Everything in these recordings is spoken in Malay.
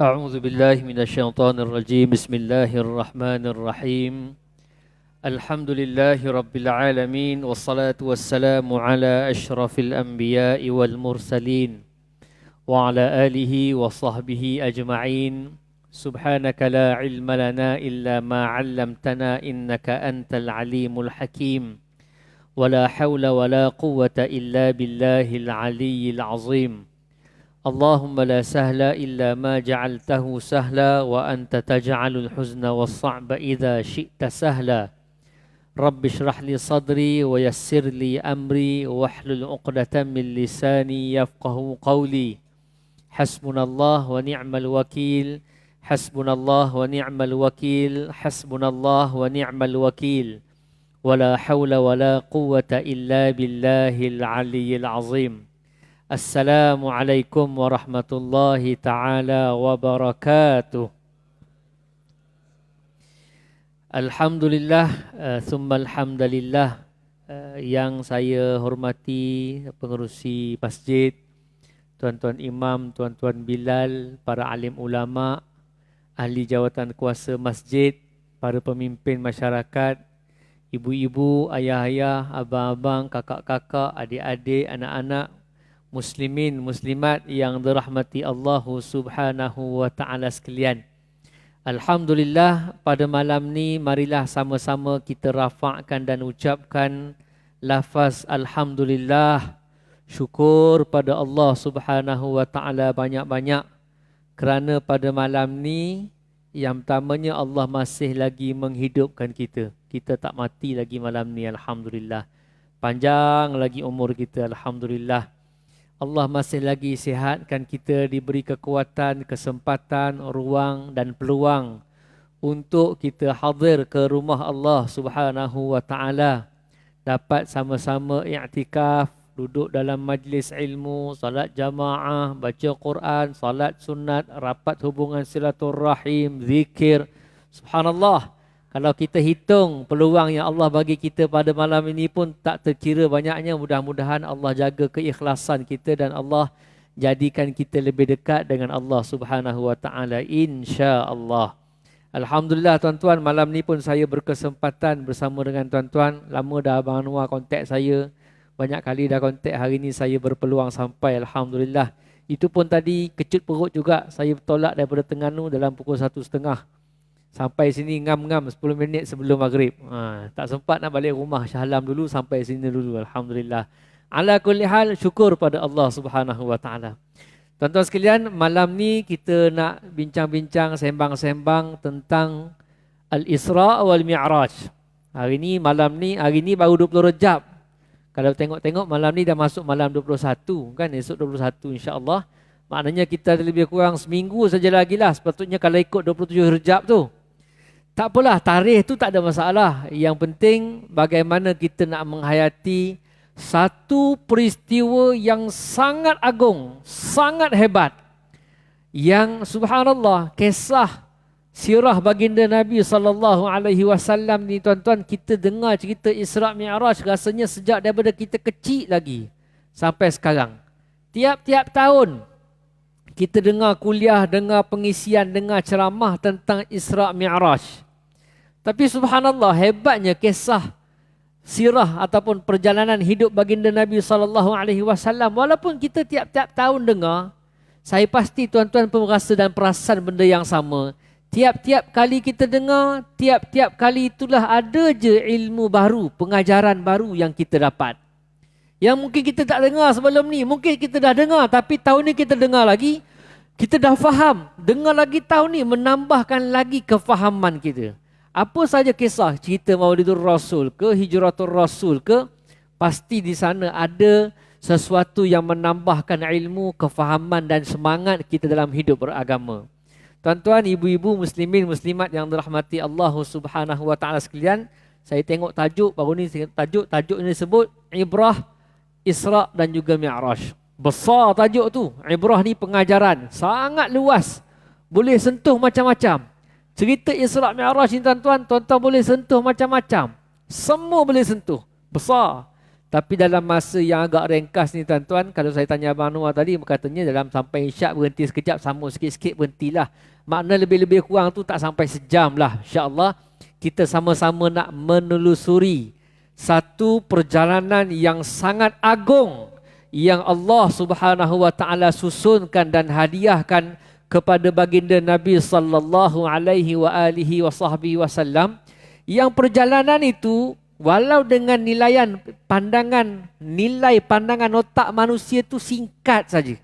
أعوذ بالله من الشيطان الرجيم. بسم الله الرحمن الرحيم. الحمد لله رب العالمين، والصلاة والسلام على أشرف الأنبياء والمرسلين وعلى آله وصحبه أجمعين. سبحانك لا علم لنا إلا ما علمتنا إنك أنت العليم الحكيم. ولا حول ولا قوة إلا بالله العلي العظيم. اللهم لا سهل إلا ما جعلته سهلا وأنت تجعل الحزن والصعب إذا شئت سهلا. رب اشرح لي صدري ويسر لي أمري واحلل عقدة من لساني يفقه قولي. حسبنا الله ونعم الوكيل، حسبنا الله ونعم الوكيل، حسبنا الله ونعم الوكيل. ولا حول ولا قوة إلا بالله العلي العظيم. Assalamualaikum warahmatullahi ta'ala wabarakatuh. Alhamdulillah, thumma alhamdulillah. Yang saya hormati pengerusi masjid, tuan-tuan imam, tuan-tuan bilal, para alim ulama, ahli jawatan kuasa masjid, para pemimpin masyarakat, ibu-ibu, ayah-ayah, abang-abang, kakak-kakak, adik-adik, anak-anak, muslimin, muslimat yang dirahmati Allah Subhanahu wa taala sekalian. Alhamdulillah, pada malam ni marilah sama-sama kita rafakkan dan ucapkan lafaz alhamdulillah. Syukur pada Allah Subhanahu wa taala banyak-banyak kerana pada malam ni yang pertamanya Allah masih lagi menghidupkan kita. Kita tak mati lagi malam ni, alhamdulillah. Panjang lagi umur kita, alhamdulillah. Allah masih lagi sihatkan kita, diberi kekuatan, kesempatan, ruang dan peluang untuk kita hadir ke rumah Allah Subhanahu wa taala, dapat sama-sama i'tikaf, duduk dalam majlis ilmu, salat jamaah, baca Quran, salat sunat, rapat hubungan silaturrahim, zikir. Subhanallah. Kalau kita hitung peluang yang Allah bagi kita pada malam ini pun tak terkira banyaknya. Mudah-mudahan Allah jaga keikhlasan kita dan Allah jadikan kita lebih dekat dengan Allah Subhanahu wa taala, insya-Allah. Alhamdulillah tuan-tuan, malam ni pun saya berkesempatan bersama dengan tuan-tuan. Lama dah Abang Anwar kontak saya. Banyak kali dah kontak, hari ni saya berpeluang sampai, alhamdulillah. Itu pun tadi kecut perut juga. Saya bertolak daripada Terengganu dalam pukul 1.30. Sampai sini ngam-ngam 10 minit sebelum maghrib. Tak sempat nak balik rumah, Shah Alam dulu, sampai sini dulu, alhamdulillah. Ala kulli hal, syukur pada Allah Subhanahu wa taala. Tuan-tuan sekalian, malam ni kita nak bincang-bincang, sembang-sembang tentang Al-Isra' wal Mi'raj. Hari ni baru 20 Rejab. Kalau tengok-tengok malam ni dah masuk malam 21 kan, esok 21 insya-Allah. Maknanya kita lebih kurang seminggu saja lagi lah. Sepatutnya kalau ikut 27 Rejab tu. Tak apalah, tarikh tu tak ada masalah. Yang penting bagaimana kita nak menghayati satu peristiwa yang sangat agung, sangat hebat. Yang subhanallah, kisah sirah baginda Nabi SAW ni tuan-tuan, kita dengar cerita Isra' Mi'raj rasanya sejak daripada kita kecil lagi sampai sekarang. Tiap-tiap tahun kita dengar kuliah, dengar pengisian, dengar ceramah tentang Isra' Mi'raj. Tapi subhanallah, hebatnya kisah sirah ataupun perjalanan hidup baginda Nabi SAW. Walaupun kita tiap-tiap tahun dengar, saya pasti tuan-tuan pun rasa dan perasan benda yang sama. Tiap-tiap kali kita dengar, tiap-tiap kali itulah ada je ilmu baru, pengajaran baru yang kita dapat. Yang mungkin kita tak dengar sebelum ni, mungkin kita dah dengar, tapi tahun ni kita dengar lagi, kita dah faham. Dengar lagi tahun ni, menambahkan lagi kefahaman kita. Apa saja kisah, cerita Maulidur Rasul ke, Hijratul Rasul ke, pasti di sana ada sesuatu yang menambahkan ilmu, kefahaman dan semangat kita dalam hidup beragama. Tuan-tuan, ibu-ibu, muslimin, muslimat yang dirahmati Allah Subhanahu wa taala sekalian, saya tengok tajuk baru ni, tajuk ini sebut Ibrah, Isra' dan juga Mi'raj. Besar tajuk tu. Ibrah ni pengajaran, sangat luas. Boleh sentuh macam-macam. Cerita Isra' Mi'raj ni tuan-tuan boleh sentuh macam-macam. Semua boleh sentuh. Besar. Tapi dalam masa yang agak ringkas ni tuan-tuan, kalau saya tanya Abang Anwar tadi, katanya dalam sampai isyak berhenti sekejap, sambung sikit-sikit berhentilah. Makna lebih-lebih kurang tu tak sampai sejam lah. InsyaAllah kita sama-sama nak menelusuri satu perjalanan yang sangat agung yang Allah Subhanahu wa taala susunkan dan hadiahkan kepada baginda Nabi sallallahu alaihi wa alihi wasallam, yang perjalanan itu walau dengan nilaian nilai pandangan otak manusia tu singkat saja.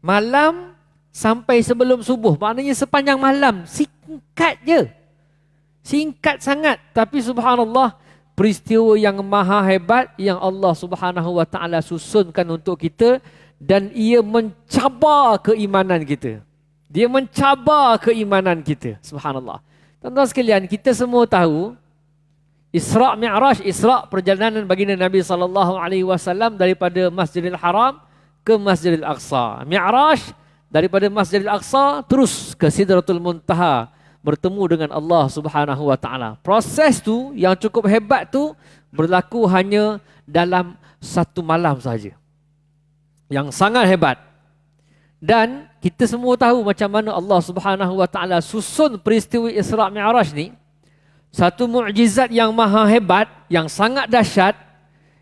Malam sampai sebelum subuh, maknanya sepanjang malam, singkat je. Singkat sangat, tapi subhanallah, peristiwa yang maha hebat yang Allah Subhanahu wa taala susunkan untuk kita, dan ia mencabar keimanan kita. Dia mencabar keimanan kita. Subhanallah. Tuan-tuan sekalian, kita semua tahu Isra' Mi'raj, Isra' perjalanan baginda Nabi sallallahu alaihi wasallam daripada Masjidil Haram ke Masjidil Aqsa. Mi'raj daripada Masjidil Aqsa terus ke Sidratul Muntaha, bertemu dengan Allah Subhanahu wa taala. Proses tu yang cukup hebat tu berlaku hanya dalam satu malam saja. Yang sangat hebat. Dan kita semua tahu macam mana Allah Subhanahu wa taala susun peristiwa Isra' Mi'raj ni. Satu mukjizat yang maha hebat, yang sangat dahsyat,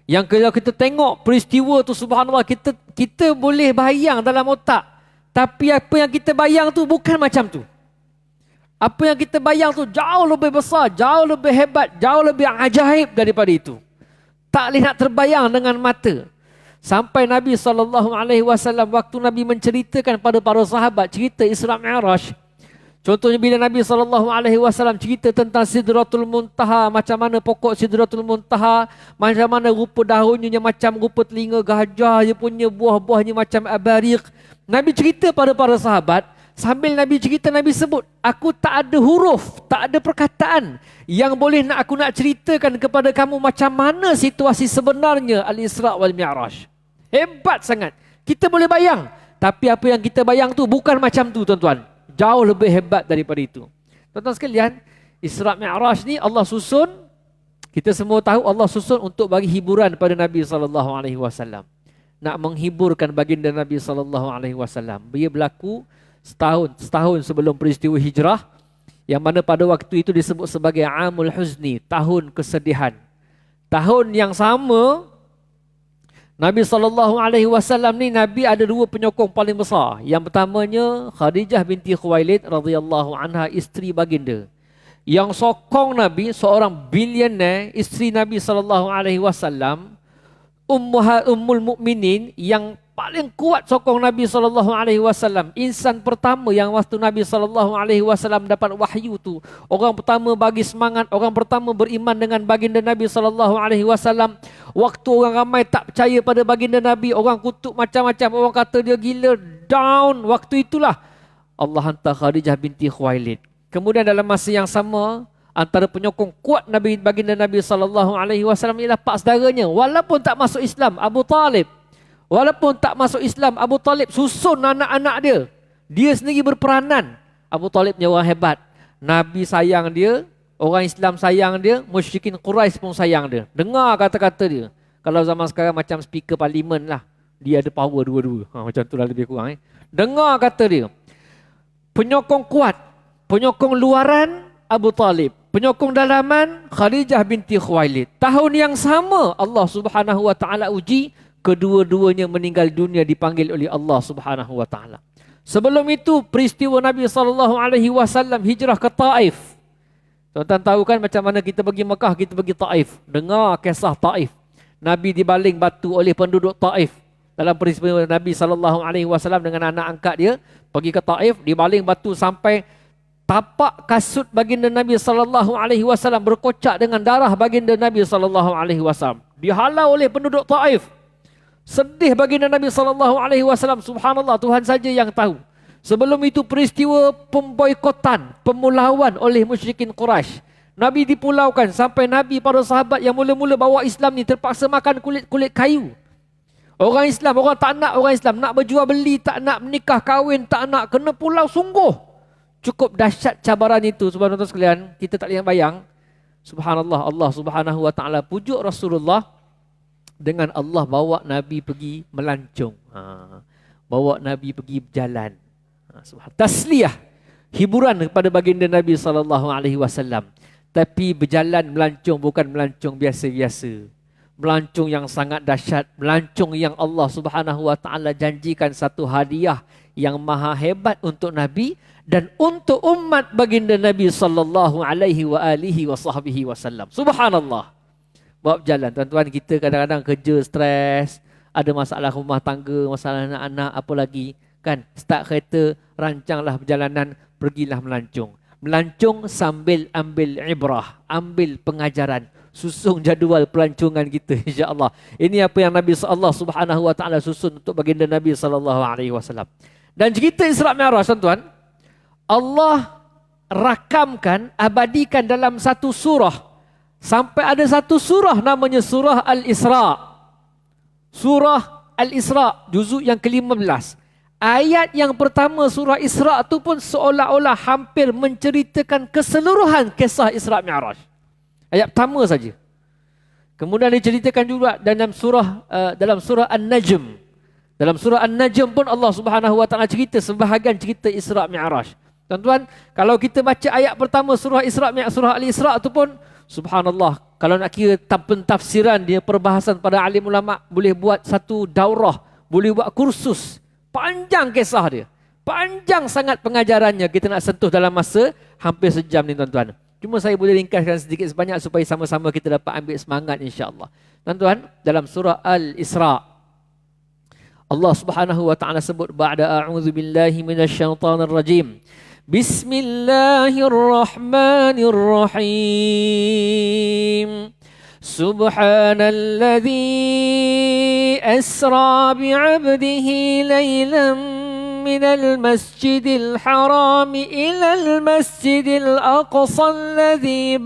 yang kalau kita tengok peristiwa tu subhanallah, kita boleh bayang dalam otak. Tapi apa yang kita bayang tu bukan macam tu. Apa yang kita bayang tu jauh lebih besar, jauh lebih hebat, jauh lebih ajaib daripada itu. Tak boleh nak terbayang dengan mata. Sampai Nabi SAW waktu Nabi menceritakan pada para sahabat cerita Isra' Mi'raj. Contohnya bila Nabi SAW cerita tentang Sidratul Muntaha, macam mana pokok Sidratul Muntaha, macam mana rupa daunnya macam rupa telinga gajah, dia punya buah-buahnya macam abariq. Nabi cerita pada para sahabat, sambil Nabi cerita, Nabi sebut, aku tak ada huruf, tak ada perkataan yang boleh aku nak ceritakan kepada kamu macam mana situasi sebenarnya Al-Isra' wal Mi'raj. Hebat sangat. Kita boleh bayang, tapi apa yang kita bayang tu bukan macam tu tuan-tuan. Jauh lebih hebat daripada itu. Tuan-tuan sekalian, Isra' Mi'raj ni Allah susun, kita semua tahu Allah susun untuk bagi hiburan pada Nabi SAW. Nak menghiburkan baginda Nabi SAW. Dia berlaku setahun sebelum peristiwa hijrah, yang mana pada waktu itu disebut sebagai Amul Huzni, tahun kesedihan. Tahun yang sama, Nabi SAW ni, Nabi ada dua penyokong paling besar. Yang pertamanya Khadijah binti Khuwailid radhiyallahu anha, isteri baginda. Yang sokong Nabi, seorang bilioner, isteri Nabi SAW, Ummul Mukminin, yang paling kuat sokong Nabi SAW. Insan pertama yang waktu Nabi SAW dapat wahyu tu, orang pertama bagi semangat, orang pertama beriman dengan baginda Nabi SAW. Waktu orang ramai tak percaya pada baginda Nabi, orang kutuk macam-macam, orang kata dia gila, down. Waktu itulah Allah hantar Khadijah binti Khuwailid. Kemudian dalam masa yang sama, antara penyokong kuat Nabi baginda Nabi SAW ialah pak saudaranya, walaupun tak masuk Islam, Abu Talib. Walaupun tak masuk Islam, Abu Talib susun anak-anak dia. Dia sendiri berperanan. Abu Talib ni orang hebat. Nabi sayang dia, orang Islam sayang dia, musyrikin Quraisy pun sayang dia. Dengar kata-kata dia. Kalau zaman sekarang macam speaker parlimen lah. Dia ada power dua-dua. Macam tu lah lebih kurang. Dengar kata dia. Penyokong kuat, penyokong luaran Abu Talib, penyokong dalaman Khadijah binti Khuwailid. Tahun yang sama Allah Subhanahu wa taala uji, kedua-duanya meninggal dunia, dipanggil oleh Allah Subhanahu wa taala. Sebelum itu peristiwa Nabi SAW hijrah ke Taif. Tuan-tuan tahu kan macam mana kita pergi Mekah, kita pergi Taif. Dengar kisah Taif. Nabi dibaling batu oleh penduduk Taif. Dalam peristiwa Nabi SAW dengan anak angkat dia pergi ke Taif, dibaling batu sampai tapak kasut baginda Nabi SAW berkocak dengan darah baginda Nabi SAW. Dihalau oleh penduduk Taif. Sedih baginda Nabi SAW. Subhanallah, Tuhan saja yang tahu. Sebelum itu peristiwa pemboikotan, pemulauan oleh musyrikin Quraisy. Nabi dipulaukan sampai Nabi, para sahabat yang mula-mula bawa Islam ni terpaksa makan kulit-kulit kayu. Orang Islam, orang tak nak orang Islam, nak berjual beli, tak nak menikah kahwin, tak nak, kena pulau sungguh. Cukup dahsyat cabaran itu, subhanallah sekalian, kita tak boleh bayang. Subhanallah, Allah Subhanahu wa taala pujuk Rasulullah dengan Allah bawa Nabi pergi melancong. Bawa Nabi pergi berjalan. Tasliyah, hiburan kepada baginda Nabi SAW. Tapi berjalan melancong bukan melancong biasa-biasa. Melancong yang sangat dahsyat, melancong yang Allah Subhanahu Wa Taala janjikan satu hadiah yang maha hebat untuk Nabi dan untuk umat baginda Nabi sallallahu alaihi wasallam. Subhanallah. Bawa berjalan, tuan-tuan, kita kadang-kadang kerja stres, ada masalah rumah tangga, masalah anak-anak, apa lagi, kan? Start kereta, rancanglah perjalanan, pergilah melancong. Melancong sambil ambil ibrah, ambil pengajaran, susun jadual pelancongan kita insya-Allah. Ini apa yang Nabi Allah Subhanahu Wa Taala susun untuk baginda Nabi sallallahu alaihi wasallam. Dan cerita Isra Mi'raj, tuan-tuan, Allah rakamkan, abadikan dalam satu surah. Sampai ada satu surah namanya surah Al-Isra. Surah Al-Isra, juzuk yang ke-15. Ayat yang pertama surah Isra itu pun seolah-olah hampir menceritakan keseluruhan kisah Isra Mi'raj. Ayat pertama saja. Kemudian diceritakan juga dalam surah An-Najm. Dalam surah An-Najm pun Allah Subhanahu Wa Taala cerita sebahagian cerita Isra Mi'raj. Tuan-tuan, kalau kita baca ayat pertama surah Al-Isra itu pun subhanallah, kalau nak kira pentafsiran dia, perbahasan pada alim ulama, boleh buat satu daurah, boleh buat kursus. Panjang kisah dia. Panjang sangat pengajarannya. Kita nak sentuh dalam masa hampir sejam ni, tuan-tuan. Cuma saya boleh ringkaskan sedikit sebanyak supaya sama-sama kita dapat ambil semangat insya-Allah. Tuan-tuan, dalam surah Al-Isra, Allah Subhanahu Wa Taala sebut ba'da a'udzu billahi minasyaitonir rajim. Bismillahirrahmanirrahim. Subhanalladzi asra bi'abdihi laylan minal masjidil haram ilal masjidil aqsa alladzi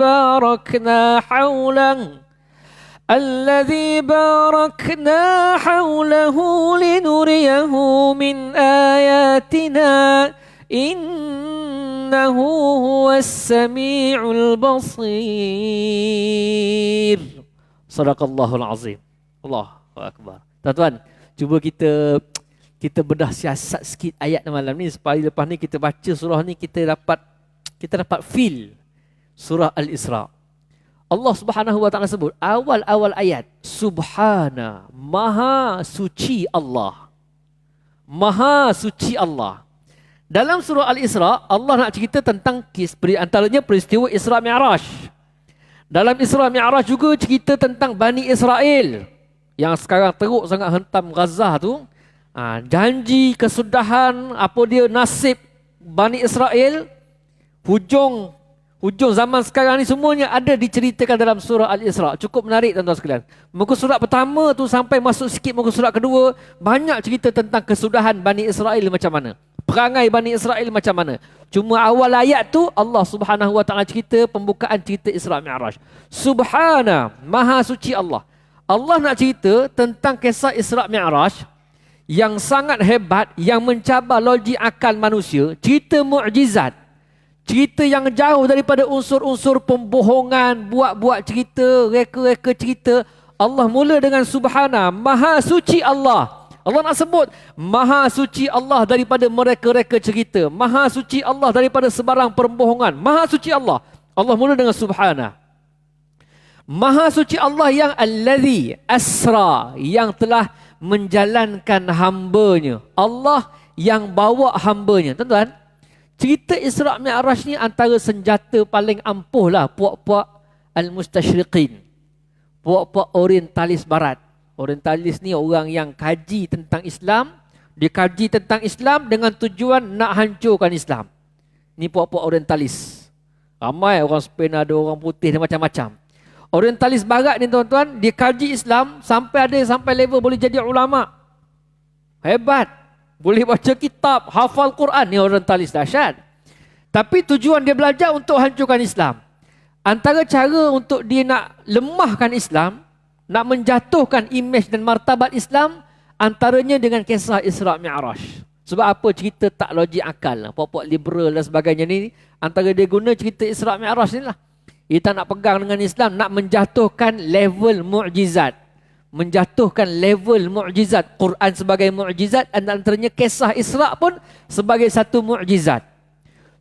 barakna hawlahu linuriyahu min ayatina innahu huwas sami'ul basir. Sadaqallahul azim. Allahu akbar. Tuan-tuan, cuba kita bedah siasat sikit ayat malam ni supaya lepas ni kita baca surah ni kita dapat feel surah Al-Isra. Allah Subhanahu Wa Taala sebut awal-awal ayat, Subhana, Maha Suci Allah. Maha Suci Allah. Dalam surah Al-Isra, Allah nak cerita tentang antaranya peristiwa Isra Mi'raj. Dalam Isra Mi'raj juga cerita tentang Bani Israel yang sekarang teruk sangat hentam Gaza tu. Janji kesudahan, apa dia nasib Bani Israel, hujung zaman sekarang ni semuanya ada diceritakan dalam surah Al-Isra. Cukup menarik, tuan-tuan sekalian. Muka surat pertama tu sampai masuk sikit muka surat kedua, banyak cerita tentang kesudahan Bani Israel macam mana, perangai Bani Israel macam mana. Cuma awal ayat tu Allah Subhanahu Wa Taala cerita pembukaan cerita Isra Mi'raj. Subhana, Maha Suci Allah. Allah nak cerita tentang kisah Isra Mi'raj yang sangat hebat, yang mencabar logik akal manusia. Cerita mukjizat, cerita yang jauh daripada unsur-unsur pembohongan, buat-buat cerita, reka-reka cerita. Allah mula dengan Subhana, Maha Suci Allah. Allah nak sebut Maha Suci Allah daripada mereka-reka cerita, Maha Suci Allah daripada sebarang pembohongan, Maha Suci Allah. Allah mula dengan Subhana. Maha Suci Allah yang allazi asra, yang telah menjalankan hambanya. Allah yang bawa hambanya. Tuan-tuan, cerita Isra Mi'raj ni antara senjata paling ampuh lah puak-puak al-mustasyriqin, puak-puak orientalis barat. Orientalis ni orang yang kaji tentang Islam. Dia kaji tentang Islam dengan tujuan nak hancurkan Islam. Ni puak-puak orientalis. Ramai orang Spain, ada orang putih dan macam-macam. Orientalis barat ni, tuan-tuan, dia kaji Islam sampai level boleh jadi ulama. Hebat. Boleh baca kitab, hafal Quran. Ni orientalis dahsyat. Tapi tujuan dia belajar untuk hancurkan Islam. Antara cara untuk dia nak lemahkan Islam, nak menjatuhkan imej dan martabat Islam, antaranya dengan kisah Isra Mi'raj. Sebab apa? Cerita tak logik akal. Puak-puak liberal dan sebagainya ni, antara dia guna cerita Isra Mi'raj ni lah. Dia tak nak pegang dengan Islam, nak menjatuhkan level mukjizat. menjatuhkan level mukjizat. Quran sebagai mukjizat, antaranya kisah Isra pun sebagai satu mukjizat.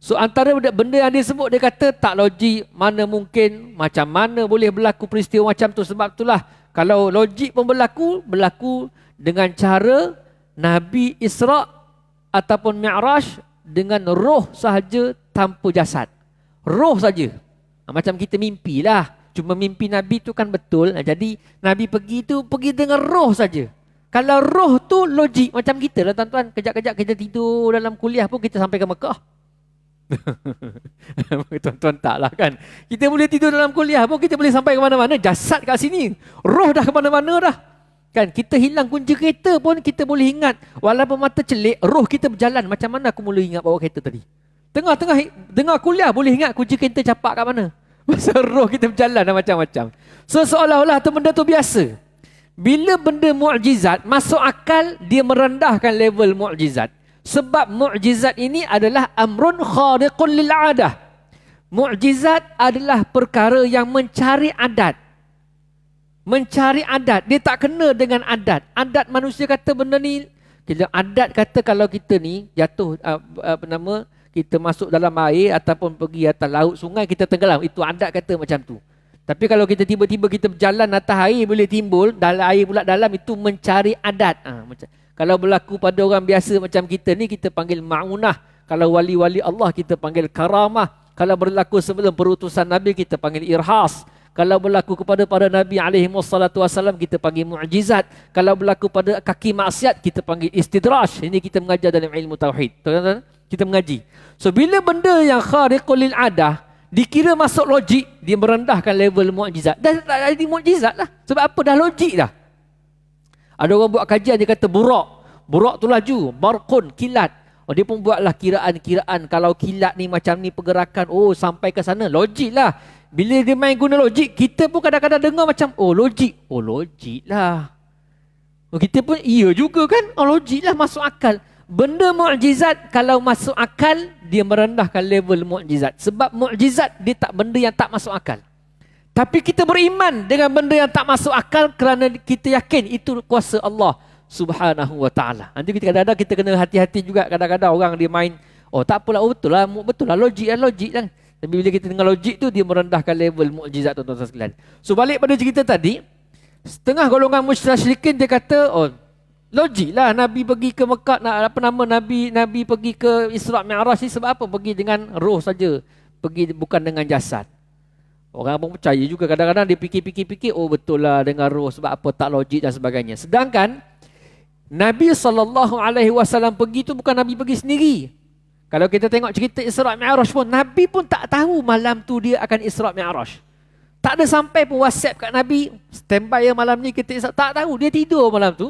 So antara benda yang dia sebut, dia kata tak logik, mana mungkin, macam mana boleh berlaku peristiwa macam tu. Sebab itulah kalau logik pun berlaku dengan cara Nabi Isra ataupun Mi'raj dengan roh sahaja tanpa jasad. Roh saja. Macam kita mimpi lah. Cuma mimpi Nabi tu kan betul. Jadi Nabi pergi dengan roh saja. Kalau roh tu logik macam kita lah tuan-tuan. Kejap-kejap kita tidur dalam kuliah pun kita sampai ke Mekah. Tuan-tuan tak lah kan. Kita boleh tidur dalam kuliah pun kita boleh sampai ke mana-mana. Jasad kat sini, roh dah ke mana-mana dah. Kan kita hilang kunci kereta pun kita boleh ingat. Walaupun mata celik, roh kita berjalan. Macam mana aku mula ingat bawa kereta tadi? Tengah-tengah dengar kuliah boleh ingat kunci kereta capak kat mana. Pasal roh kita berjalan dan macam-macam. So seolah-olah tu benda tu biasa. Bila benda mukjizat masuk akal, dia merendahkan level mukjizat. Sebab mukjizat ini adalah amrun khariqun lil adah. Mukjizat adalah perkara yang mencari adat. Mencari adat. Dia tak kena dengan adat. Adat manusia kata benda ni, adat kata kalau kita ni jatuh kita masuk dalam air ataupun pergi atas laut, sungai, kita tenggelam. Itu adat kata macam tu. Tapi kalau kita tiba-tiba kita berjalan atas air boleh timbul, dalam air pula dalam, itu mencari adat. Kalau berlaku pada orang biasa macam kita ni, kita panggil ma'unah. Kalau wali-wali Allah, kita panggil karamah. Kalau berlaku sebelum perutusan Nabi, kita panggil irhas. Kalau berlaku kepada para Nabi SAW, kita panggil mu'jizat. Kalau berlaku pada kaki maksiat, kita panggil istidraj. Ini kita mengajar dalam ilmu tauhid. Kita mengaji. So, bila benda yang khariqul lil adah, dikira masuk logik, dia merendahkan level mu'jizat. Dah tak jadi mu'jizat lah. Sebab apa? Dah logik dah. Ada orang buat kajian, dia kata burak. Burak tu laju, barqun, kilat. Dia pun buatlah kiraan-kiraan. Kalau kilat ni macam ni pergerakan, sampai ke sana. Logik lah. Bila dia main guna logik, kita pun kadang-kadang dengar macam, logik. Logik lah. Kita pun, iya juga kan? Logik lah, masuk akal. Benda mukjizat, kalau masuk akal, dia merendahkan level mukjizat. Sebab mukjizat, dia tak benda yang tak masuk akal. Tapi kita beriman dengan benda yang tak masuk akal kerana kita yakin itu kuasa Allah Subhanahu wa ta'ala. Nanti kadang-kadang kita kena hati-hati juga. Kadang-kadang orang dia main, tak apalah, betul lah, logik lah. Tapi bila kita dengar logik tu, dia merendahkan level mukjizat, tuan-tuan sekalian. So balik pada cerita tadi, setengah golongan musyrikin dia kata, logik lah Nabi pergi ke Mekah, Nabi pergi ke Isra' Mi'raj ni sebab apa? Pergi dengan roh saja, pergi bukan dengan jasad. Orang pun percaya juga. Kadang-kadang dia fikir-fikir, betul lah dengan roh, sebab apa? Tak logik dan sebagainya. Sedangkan Nabi SAW pergi tu bukan Nabi pergi sendiri. Kalau kita tengok cerita Isra' Mi'raj pun, Nabi pun tak tahu malam tu dia akan Isra' Mi'raj. Tak ada sampai pun WhatsApp kat Nabi, standby ya malam ni kita Isra'. Tak tahu, dia tidur malam tu.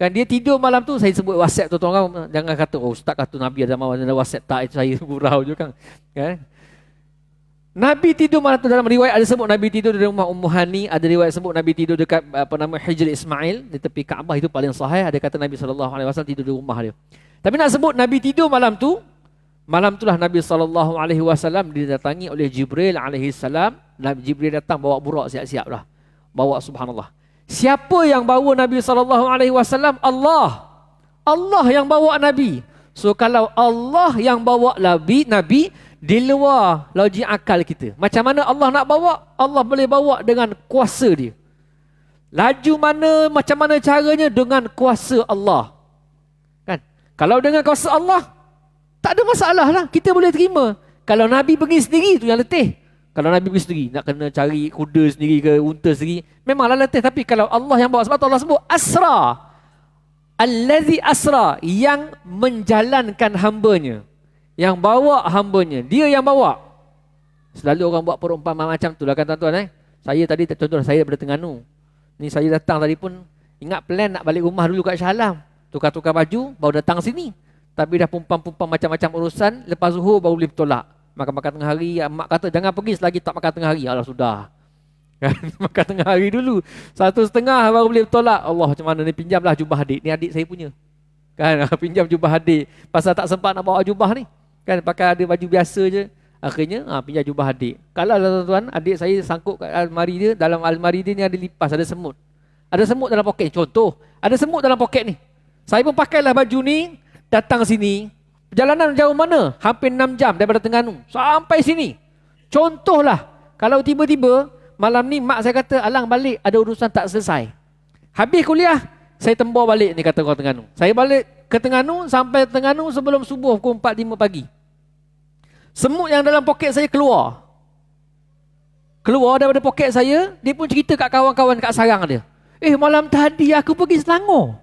Kan dia tidur malam tu, saya sebut WhatsApp tu, orang jangan kata, Ustaz kata Nabi ada WhatsApp. Tak, itu saya gurau je kan. Nabi tidur malam tu, dalam riwayat ada sebut Nabi tidur di rumah Ummu Hani, ada riwayat sebut Nabi tidur dekat Hijr Ismail di tepi Kaabah, itu paling sahih. Ada kata Nabi SAW tidur di rumah dia. Tapi nak sebut Nabi tidur malam itulah Nabi SAW didatangi oleh Jibril alaihissalam. Nabi Jibril datang bawa burak siap-siap dah. Bawa, subhanallah. Siapa yang bawa Nabi SAW? Allah yang bawa Nabi. So kalau Allah yang bawa Nabi di luar logik akal kita. Macam mana Allah nak bawa? Allah boleh bawa dengan kuasa dia. Laju mana, macam mana caranya? Dengan kuasa Allah. Kan? Kalau dengan kuasa Allah, tak ada masalah lah. Kita boleh terima. Kalau Nabi pergi sendiri, tu yang letih. Kalau Nabi pergi sendiri, nak kena cari kuda sendiri ke unta sendiri, memanglah letih. Tapi kalau Allah yang bawa, sebab Allah sebut asra, allazi asra, yang menjalankan hambanya, yang bawa hambanya, dia yang bawa. Selalu orang buat perumpamaan macam tu lah kan tuan-tuan. Saya tadi, contoh saya daripada Terengganu ni, saya datang tadi pun ingat plan nak balik rumah dulu kat Shah Alam, tukar-tukar baju, baru datang sini. Tapi dah pumpam-pumpam macam-macam urusan. Lepas zuhur baru boleh bertolak. Makan-makan tengah hari. Mak kata jangan pergi selagi tak makan tengah hari. Alah sudah. Makan tengah hari dulu. 1:30 baru boleh bertolak. Allah, macam mana ni, pinjamlah jubah adik. Ni adik saya punya. Kan, pinjam jubah adik. Pasal tak sempat nak bawa jubah ni. Kan, pakai ada baju biasa je. Akhirnya pinjam jubah adik. Kalau tuan-tuan, adik saya sangkut kat almari dia. Dalam almari dia ni ada lipas, ada semut. Ada semut dalam poket. Contoh, ada semut dalam poket ni. Saya pun pakailah baju ni, datang sini. Perjalanan jauh mana? Hampir 6 jam daripada Terengganu sampai sini. Contohlah, kalau tiba-tiba malam ni mak saya kata, Alang balik, ada urusan tak selesai. Habis kuliah, saya tembor balik ni kata orang Terengganu. Saya balik ke Terengganu, sampai Terengganu sebelum subuh pukul 4-5 pagi. Semut yang dalam poket saya keluar. Keluar daripada poket saya, dia pun cerita kat kawan-kawan kat sarang dia. Malam tadi aku pergi Selangor.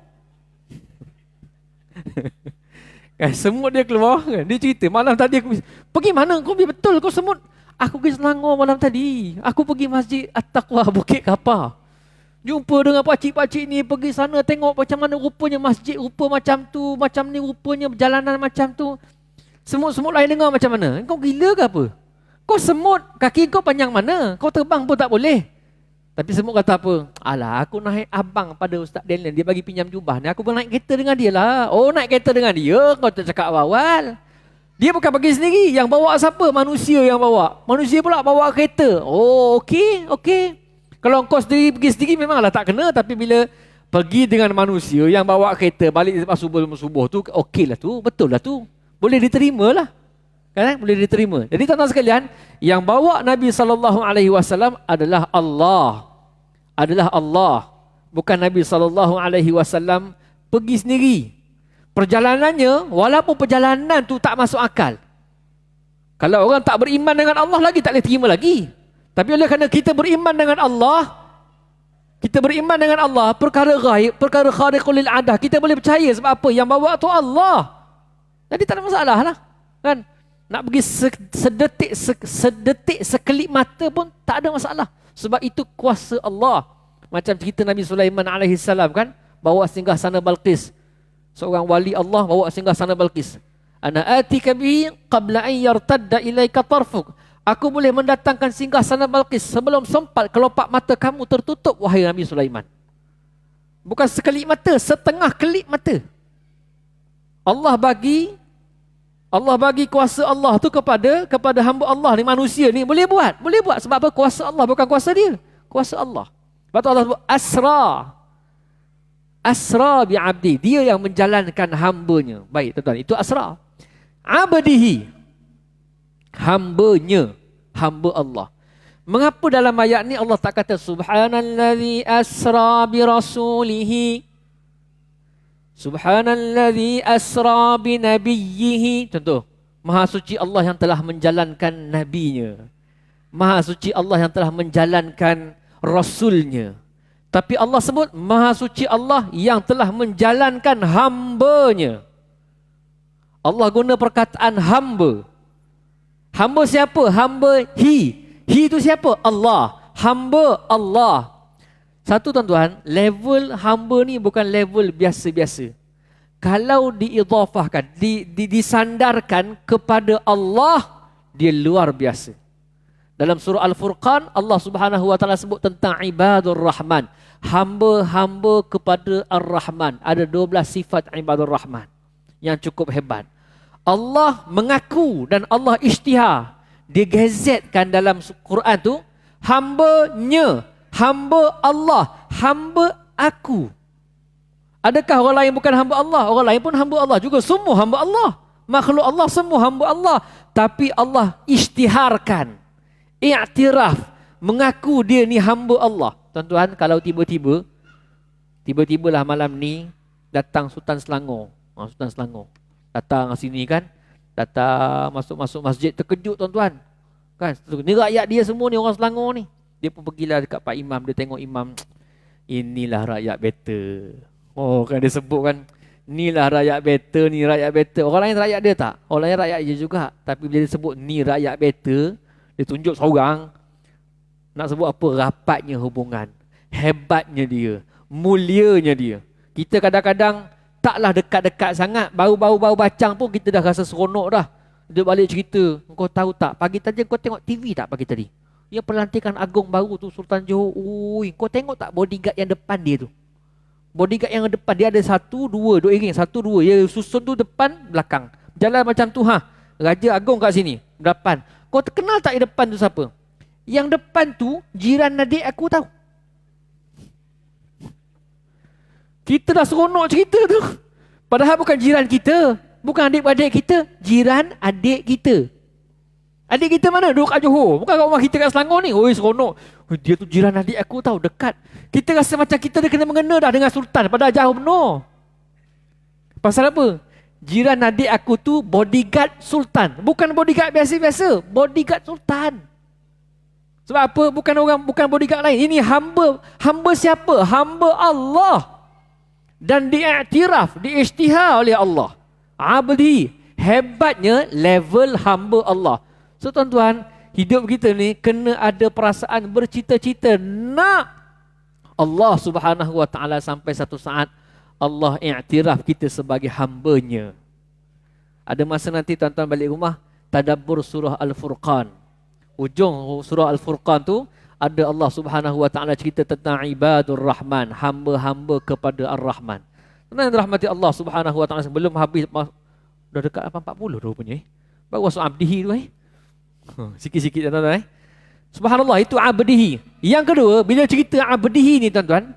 Kan, semut dia keluar kan. Dia cerita, malam tadi aku pergi mana? Kau betul kau semut? Aku pergi Selangor malam tadi. Aku pergi Masjid At-Taqwa Bukit Kapar. Jumpa dengan pakcik-pakcik ni, pergi sana tengok macam mana rupanya masjid, rupa macam tu, macam ni rupanya perjalanan macam tu. Semut-semut lain dengar macam mana? Kau gila ke apa? Kau semut, kaki kau panjang mana? Kau terbang pun tak boleh. Tapi semut kata apa? Alah, aku naik abang pada Ustaz Daniel, dia bagi pinjam jubah ni, aku naik kereta dengan dia lah. Oh, naik kereta dengan dia, kau tak cakap awal. Dia bukan pergi sendiri, yang bawa siapa? Manusia yang bawa. Manusia pula bawa kereta. Oh, okey. Kalau kau sendiri pergi sendiri memanglah tak kena, tapi bila pergi dengan manusia yang bawa kereta balik lepas subuh tu, okey lah tu, betul lah tu. Boleh diterima lah. Kan? Boleh diterima. Jadi tuan-tuan sekalian, yang bawa Nabi SAW adalah Allah. Adalah Allah. Bukan Nabi SAW pergi sendiri. Perjalanannya, walaupun perjalanan tu tak masuk akal. Kalau orang tak beriman dengan Allah lagi, tak boleh terima lagi. Tapi oleh kerana kita beriman dengan Allah, perkara ghaib, perkara khariqul lil adah, kita boleh percaya sebab apa? Yang bawa tu Allah. Jadi tak ada masalah lah. Kan? Nak pergi sedetik, sekelip mata pun tak ada masalah. Sebab itu kuasa Allah. Macam cerita Nabi Sulaiman AS kan, bawa singgah sana Balqis. Seorang wali Allah bawa singgah sana Balqis. Ana atika bihi qabla an yartadda ilaika tarfuk. Aku boleh mendatangkan singgah sana Balqis sebelum sempat kelopak mata kamu tertutup, wahai Nabi Sulaiman. Bukan sekelip mata, setengah kelip mata. Allah bagi kuasa Allah tu kepada hamba Allah ni, manusia ni boleh buat sebab apa? Kuasa Allah, bukan kuasa dia, kuasa Allah. Sebab tu Allah sebut asra bi abdi, dia yang menjalankan hambanya. Baik tuan-tuan, itu asra. Abdihi, hambanya, hamba Allah. Mengapa dalam ayat ni Allah tak kata subhanallazi asra bi rasulihi, subhanallazi asra bi nabiyhi? Contoh, maha suci Allah yang telah menjalankan nabinya, maha suci Allah yang telah menjalankan rasulnya. Tapi Allah sebut maha suci Allah yang telah menjalankan hambanya. Allah guna perkataan hamba. Hamba siapa? Hamba He itu siapa? Allah. Hamba Allah. Satu tuan-tuan, level hamba ni bukan level biasa-biasa. Kalau diidhafahkan, disandarkan kepada Allah, dia luar biasa. Dalam surah Al-Furqan, Allah Subhanahu wa taala sebut tentang ibadur rahman, hamba-hamba kepada Ar-Rahman. Ada 12 sifat ibadur rahman yang cukup hebat. Allah mengaku dan Allah isytihar, dia gazetkan dalam Quran tu, hambanya, hamba Allah, hamba aku. Adakah orang lain bukan hamba Allah? Orang lain pun hamba Allah juga. Semua hamba Allah. Makhluk Allah semua hamba Allah. Tapi Allah isytiharkan, i'tiraf, mengaku dia ni hamba Allah. Tuan-tuan, kalau tiba-tibalah malam ni datang Sultan Selangor. Sultan Selangor datang sini kan, datang masuk masjid, terkejut tuan-tuan. Kan, ni rakyat dia semua ni, orang Selangor ni. Dia pun pergilah dekat Pak Imam, dia tengok imam, inilah rakyat better. Oh kan, dia sebut kan, inilah rakyat better, ni rakyat better. Orang lain rakyat dia tak? Orang lain rakyat dia juga. Tapi bila dia sebut ni rakyat better, dia tunjuk seorang. Nak sebut apa? Rapatnya hubungan, hebatnya dia, mulianya dia. Kita kadang-kadang taklah dekat-dekat sangat, baru bacang pun kita dah rasa seronok dah. Dia balik cerita, kau tahu tak, pagi tadi kau tengok TV tak pagi tadi? Ya, pelantikan agung baru tu Sultan Johor. Ui, kau tengok tak bodyguard yang depan dia tu? Bodyguard yang depan dia ada 1, 2, 2 iring, 1, 2. Dia susun tu depan, belakang. Jalan macam tu ha. Raja Agung kat sini, depan. Kau terkenal tak yang depan tu siapa? Yang depan tu jiran adik aku tahu. Kita dah seronok cerita tu. Padahal bukan jiran kita, bukan adik-adik kita, jiran adik kita. Adik kita mana? Duduk kat Johor. Bukan kat rumah kita kat Selangor ni. Oi, seronok. Dia tu jiran adik aku tahu, dekat. Kita rasa macam kita dah kena mengena dah dengan Sultan. Padahal jauh benar. Pasal apa? Jiran adik aku tu bodyguard Sultan. Bukan bodyguard biasa-biasa. Bodyguard Sultan. Sebab apa? Bukan bodyguard lain. Ini hamba. Hamba siapa? Hamba Allah. Dan diiktiraf, diisytihar oleh Allah. Abdi. Hebatnya level hamba Allah. So tuan-tuan, hidup kita ni kena ada perasaan bercita-cita nak Allah Subhanahu Wa Taala sampai satu saat Allah iktiraf kita sebagai hambanya. Ada masa nanti tuan-tuan balik rumah, tadabbur surah Al-Furqan. Ujung surah Al-Furqan tu ada Allah Subhanahu Wa Taala cerita tentang ibadur Rahman, hamba-hamba kepada Ar-Rahman. Tenang rahmati Allah Subhanahu Wa Taala sebelum habis dah dekat 40 rupanya. Baru masuk abdihi tu sikit-sikit tuan-tuan Subhanallah, itu abdihi. Yang kedua, bila cerita abdihi ni tuan-tuan,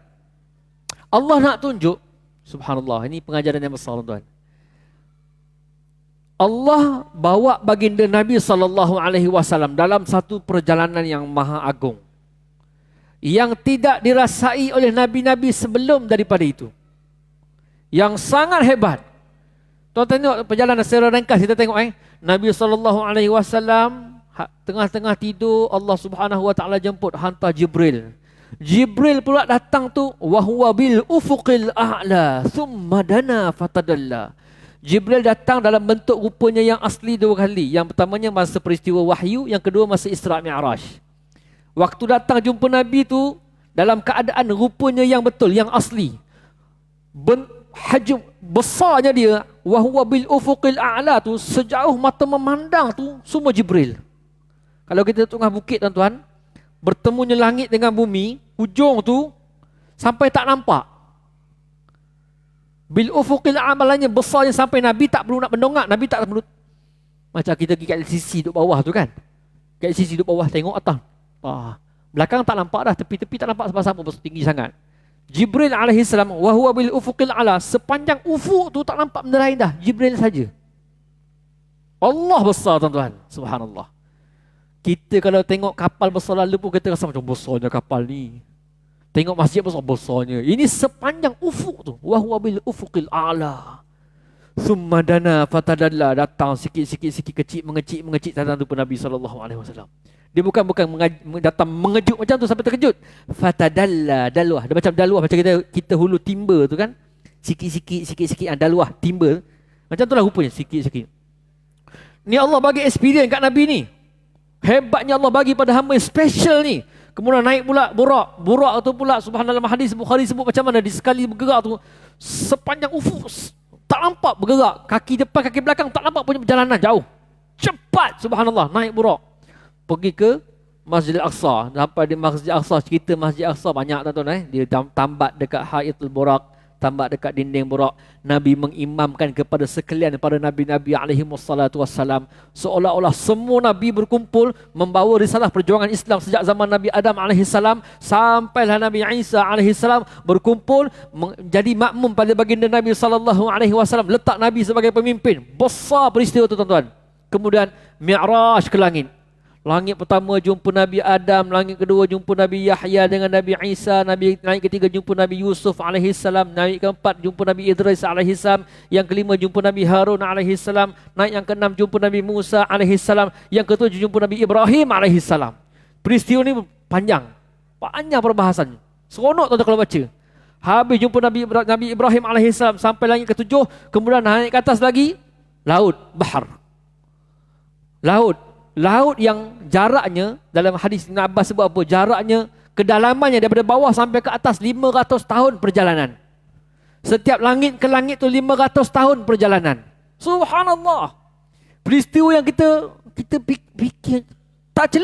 Allah nak tunjuk, subhanallah, ini pengajaran yang besar tuan-tuan. Allah bawa baginda Nabi SAW dalam satu perjalanan yang maha agung, yang tidak dirasai oleh Nabi-Nabi sebelum daripada itu, yang sangat hebat. Tuan-tuan tengok perjalanan secara ringkas, kita tengok Nabi SAW tengah-tengah tidur, Allah Subhanahu Wa Taala jemput, hantar Jibril. Jibril pula datang tu, wa huwa bil ufuqil a'la thumma dana fatadalla. Jibril datang dalam bentuk rupanya yang asli dua kali. Yang pertamanya masa peristiwa wahyu, yang kedua masa Isra' Mi'raj. Waktu datang jumpa Nabi tu dalam keadaan rupanya yang betul, yang asli. Hajm besarnya dia, wa huwa bil ufuqil a'la tu, sejauh mata memandang tu semua Jibril. Kalau kita tengah bukit tuan-tuan, bertemunya langit dengan bumi, hujung tu sampai tak nampak. Bil ufuqil amalannya besarnya sampai Nabi tak perlu nak mendongak, Nabi tak perlu. Macam kita pergi kat sisi duduk bawah tu kan. Kat sisi duduk bawah tengok atas. Belakang tak nampak dah, tepi-tepi tak nampak sebab apa tinggi sangat. Jibril alaihi salam wa huwa bil ufuqil ala, sepanjang ufuk tu tak nampak benda lain dah, Jibril saja. Allah besar tuan-tuan, subhanallah. Kita kalau tengok kapal besar lalu pun kita rasa macam besarnya kapal ni. Tengok masjid besar-besarnya. Ini sepanjang ufuk tu. Wa huwa bil ufuqil a'la. Thumma dana fatadalla, datang sikit-sikit mengecik datang tu Nabi SAW. Dia bukan datang mengejut macam tu sampai terkejut. Fatadalla, daluah. Dia macam daluah macam kita hulu timba tu kan. Sikit-sikit daluah timba. Macam tu lah rupanya sikit-sikit. Ni Allah bagi experience kat Nabi ni. Hebatnya Allah bagi pada hamba yang special ni. Kemudian naik pula Burak tu pula, subhanallah, hadis Bukhari sebut macam mana di sekali bergerak tu sepanjang ufuk tak nampak bergerak, kaki depan kaki belakang tak nampak punya perjalanan jauh. Cepat, subhanallah, naik Burak. Pergi ke Masjid Al-Aqsa. Sampai di Masjid Al-Aqsa, cerita Masjid Al-Aqsa banyak tuan-tuan Dia tambat dekat Haitul Burak, tambat dekat dinding Burak. Nabi mengimamkan kepada sekalian para nabi-nabi alaihi wassalatu wassalam, seolah-olah semua nabi berkumpul membawa risalah perjuangan Islam sejak zaman Nabi Adam alaihi salam sampailah Nabi Isa alaihi salam, berkumpul menjadi makmum pada baginda Nabi sallallahu alaihi wasallam, letak Nabi sebagai pemimpin. Besar peristiwa itu tuan-tuan. Kemudian Mi'raj ke langit. Langit pertama jumpa Nabi Adam, langit kedua jumpa Nabi Yahya dengan Nabi Isa, naik ketiga jumpa Nabi Yusuf alaihi salam, naik keempat jumpa Nabi Idris alaihi salam, yang kelima jumpa Nabi Harun alaihi salam, naik yang keenam jumpa Nabi Musa alaihi salam, yang ketujuh jumpa Nabi Ibrahim alaihi salam. Peristiwa ni panjang perbahasannya. Seronok tuan-tuan kalau baca. Habis jumpa Nabi Ibrahim alaihi salam sampai langit ketujuh, kemudian naik ke atas lagi, bahar. Laut yang jaraknya, dalam hadis Ibn Abbas sebut apa? Jaraknya, kedalamannya daripada bawah sampai ke atas 500 tahun perjalanan. Setiap langit ke langit tu 500 tahun perjalanan. Subhanallah. Peristiwa yang kita fikir tak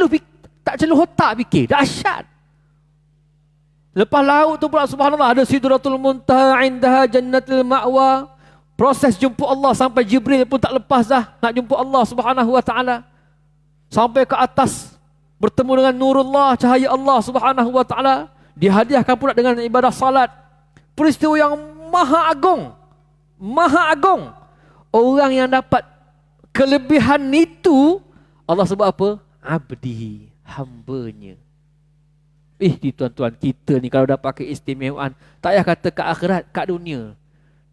celuh otak fikir. Dahsyat. Lepas laut tu pula subhanallah ada Sidratul Muntaha, indaha Jannatul Ma'wa. Proses jumpa Allah sampai Jibril pun tak lepas dah nak jumpa Allah Subhanahu wa taala. Sampai ke atas bertemu dengan nurullah, cahaya Allah Subhanahu wa taala, dihadiahkan pula dengan ibadah salat. Peristiwa yang maha agung. Maha agung. Orang yang dapat kelebihan itu, Allah sebut apa? Abdi, hambanya. Di tuan-tuan, kita ni kalau dapat keistimewaan, tak payah kata kat akhirat, kat dunia.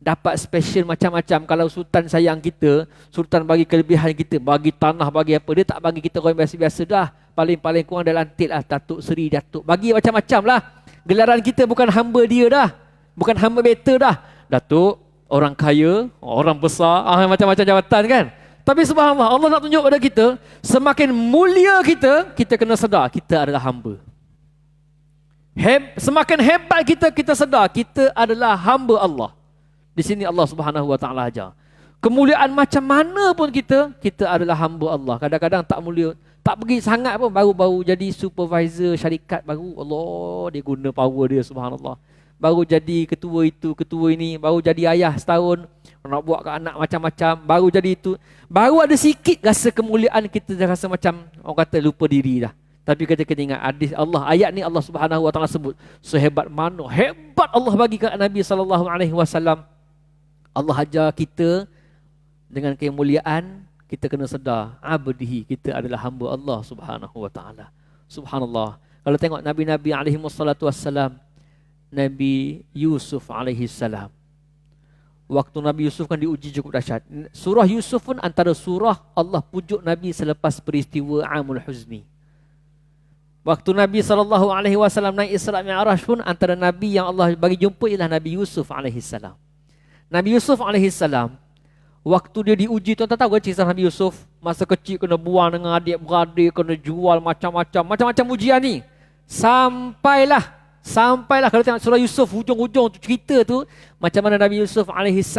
Dapat special macam-macam. Kalau sultan sayang kita, sultan bagi kelebihan kita, bagi tanah, bagi apa, dia tak bagi kita orang biasa-biasa dah. Paling-paling kurang dah lantik lah, Datuk Seri, Datuk. Bagi macam-macam lah. Gelaran kita bukan hamba dia dah. Bukan hamba better dah. Datuk, orang kaya, orang besar, macam-macam jabatan kan. Tapi subhanallah, Allah nak tunjuk pada kita, semakin mulia kita, kita kena sedar, kita adalah hamba. Semakin hebat kita, kita sedar, kita adalah hamba Allah. Di sini Allah Subhanahu Wa Taala ajar. Kemuliaan macam mana pun kita adalah hamba Allah. Kadang-kadang tak mulia, tak pergi sangat pun, baru jadi supervisor syarikat baru, Allah dia guna power dia, subhanallah. Baru jadi ketua itu, ketua ini, baru jadi ayah setahun, nak buat ke anak macam-macam, baru jadi itu. Baru ada sikit rasa kemuliaan, kita dah rasa macam orang kata lupa diri dah. Tapi kita kena ingat hadis Allah, ayat ni Allah Subhanahu Wa Taala sebut sehebat mana, hebat Allah bagi kat Nabi sallallahu alaihi wasallam. Allah ajar kita dengan kemuliaan, kita kena sedar abdihi, kita adalah hamba Allah Subhanahu Wa Taala. Subhanallah. Kalau tengok nabi-nabi alaihi wassalatu wassalam, Nabi Yusuf alaihi salam. Waktu Nabi Yusuf kan diuji cukup dahsyat. Surah Yusuf pun antara surah Allah pujuk Nabi selepas peristiwa Amul Huzni. Waktu Nabi SAW naik Isra' Mi'raj pun antara Nabi yang Allah bagi jumpa ialah Nabi Yusuf AS. Nabi Yusuf AS, waktu dia diuji, tuan-tuan tahu kan kisah Nabi Yusuf? Masa kecil kena buang dengan adik-beradik, kena jual macam-macam ujian ni. Sampailah kalau tengok surah Yusuf, hujung-hujung cerita tu, macam mana Nabi Yusuf AS,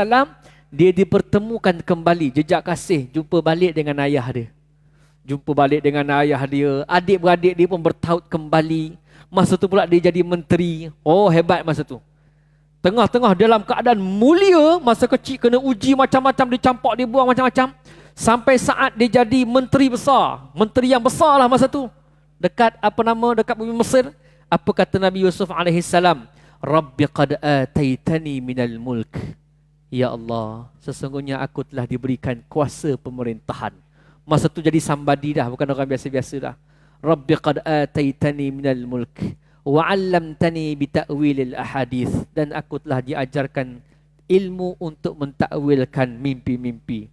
dia dipertemukan kembali, jejak kasih, jumpa balik dengan ayah dia. Jumpa balik dengan ayah dia, adik-beradik dia pun bertaut kembali. Masa tu pula dia jadi menteri. Oh, hebat masa tu. Tengah-tengah dalam keadaan mulia, masa kecil kena uji macam-macam, dicampak, dibuang macam-macam. Sampai saat dia jadi menteri besar. Menteri yang besar lah masa tu. Dekat bumi Mesir. Apa kata Nabi Yusuf AS? Rabbi qad ataitani minal mulk. Ya Allah, sesungguhnya aku telah diberikan kuasa pemerintahan. Masa tu jadi somebody dah, bukan orang biasa-biasa dah. Rabbi qad ataitani minal mulk wa 'allamtani bi ta'wilil ahadits, dan aku telah diajarkan ilmu untuk mentakwilkan mimpi-mimpi.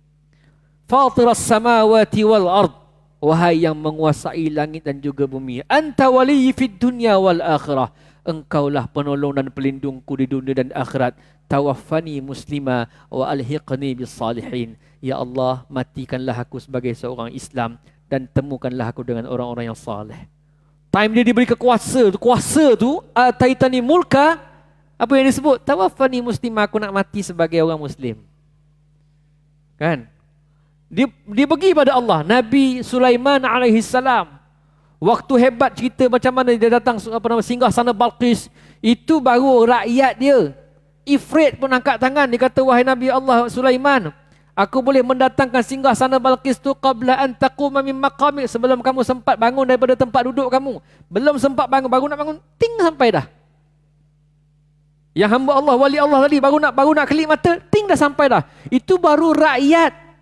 Fatiras samawati wal ard, wahai yang menguasai langit dan juga bumi. Anta waliyyi fid dunya wal akhirah, engkaulah penolong dan pelindungku di dunia dan akhirat. Tawaffani muslima wa alhiqni bis salihin. Ya Allah, matikanlah aku sebagai seorang Islam dan temukanlah aku dengan orang-orang yang saleh. Time dia diberi kuasa tu ataitani mulka, apa yang disebut? Tawaffani muslima, aku nak mati sebagai orang muslim. Kan? Dia bagi pada Allah. Nabi Sulaiman alaihi salam, waktu hebat cerita macam mana dia datang singgah sana Balqis, itu baru rakyat dia Ifrit pun angkat tangan. Dia kata, wahai Nabi Allah Sulaiman, aku boleh mendatangkan singgah sana Balqis tu qabla an taquma min maqamik, sebelum kamu sempat bangun daripada tempat duduk kamu. Belum sempat bangun, baru nak bangun, ting sampai dah. Yang hamba Allah, wali Allah tadi baru nak kelip mata, ting dah sampai dah. Itu baru rakyat.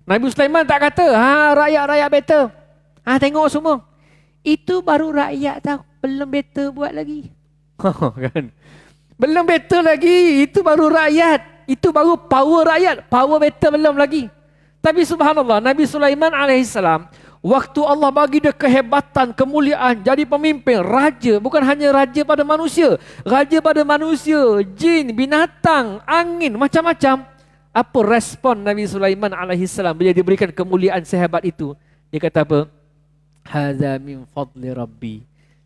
Nabi Sulaiman tak kata, rakyat better. Tengok semua. Itu baru rakyat tau, belum better buat lagi. Kan? Belum better lagi, itu baru rakyat. Itu baru power rakyat, power better belum lagi. Tapi subhanallah, Nabi Sulaiman AS, waktu Allah bagi dia kehebatan, kemuliaan, jadi pemimpin, raja. Bukan hanya raja pada manusia, raja pada manusia, jin, binatang, angin, macam-macam. Apa respon Nabi Sulaiman AS bila diberikan kemuliaan sehebat itu? Dia kata apa? Hadza min fadli rabbi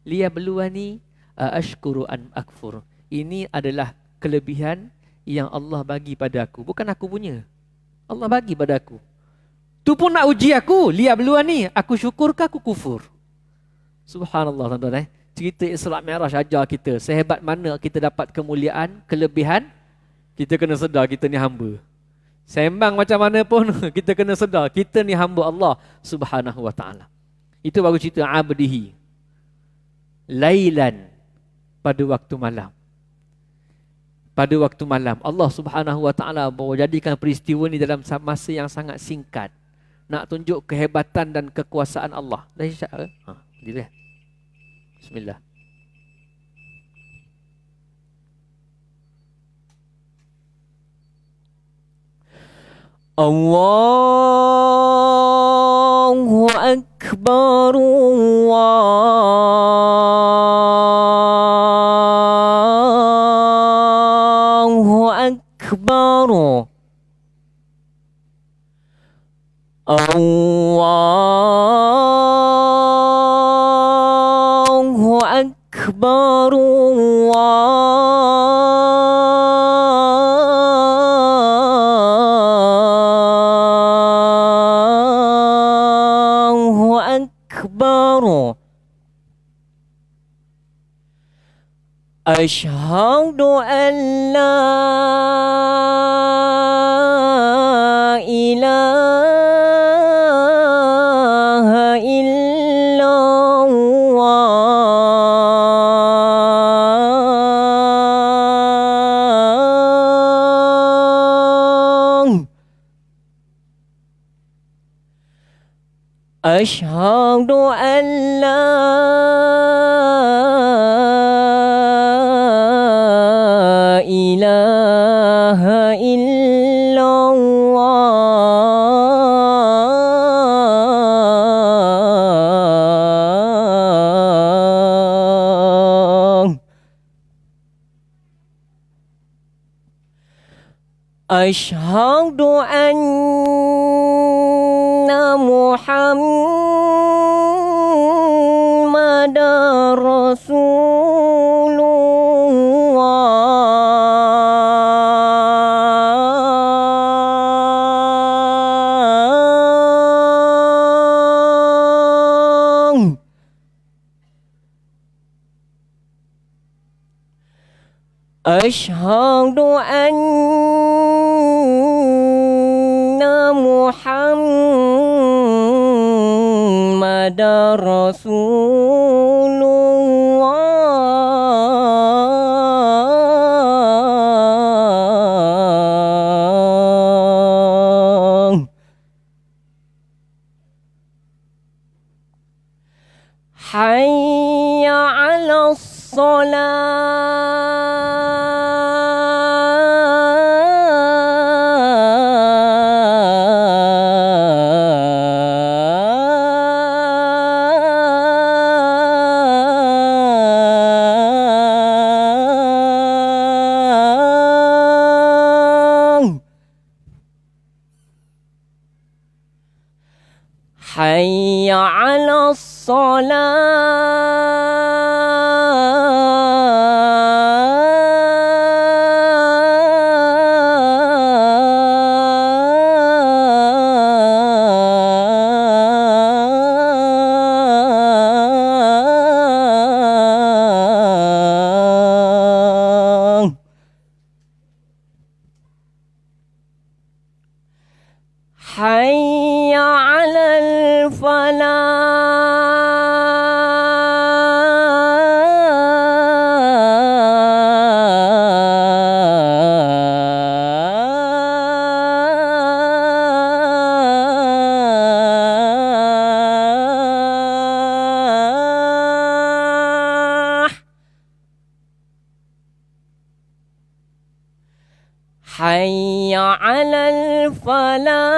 liyabluwani ashkuru an akfur. Ini adalah kelebihan yang Allah bagi pada aku. Bukan aku punya. Allah bagi pada aku. Tu pun nak uji aku. Liyabluwani. Aku syukur ke aku kufur? Subhanallah tuan-tuan. Cerita Isra' Mi'raj ajar kita. Sehebat mana kita dapat kemuliaan, kelebihan, kita kena sedar kita ni hamba. Sembang macam mana pun, kita kena sedar kita ni hamba Allah Subhanahu wa ta'ala. Itu baru cerita abdihi. Lailan, pada waktu malam. pada waktu malam. Allah Subhanahu Wa Taala jadikan peristiwa ini dalam masa yang sangat singkat. Nak tunjuk kehebatan dan kekuasaan Allah. Dah isyak ke? Dilihat. Bismillah. Allahu Akbar, Allahu Akbar, Allahu Akbar, Allahu Akbar. Asyhadu an la ilaha illallah. Asyhadu an la ilaha illallah. Asyhadu anna Muhammadar Rasulullah. Asyhadu anna Muhammadar Rasulullah. Hayya 'alas shalah. Hayya 'alas salah. Hayya 'alal falah. Hayya 'alal falah.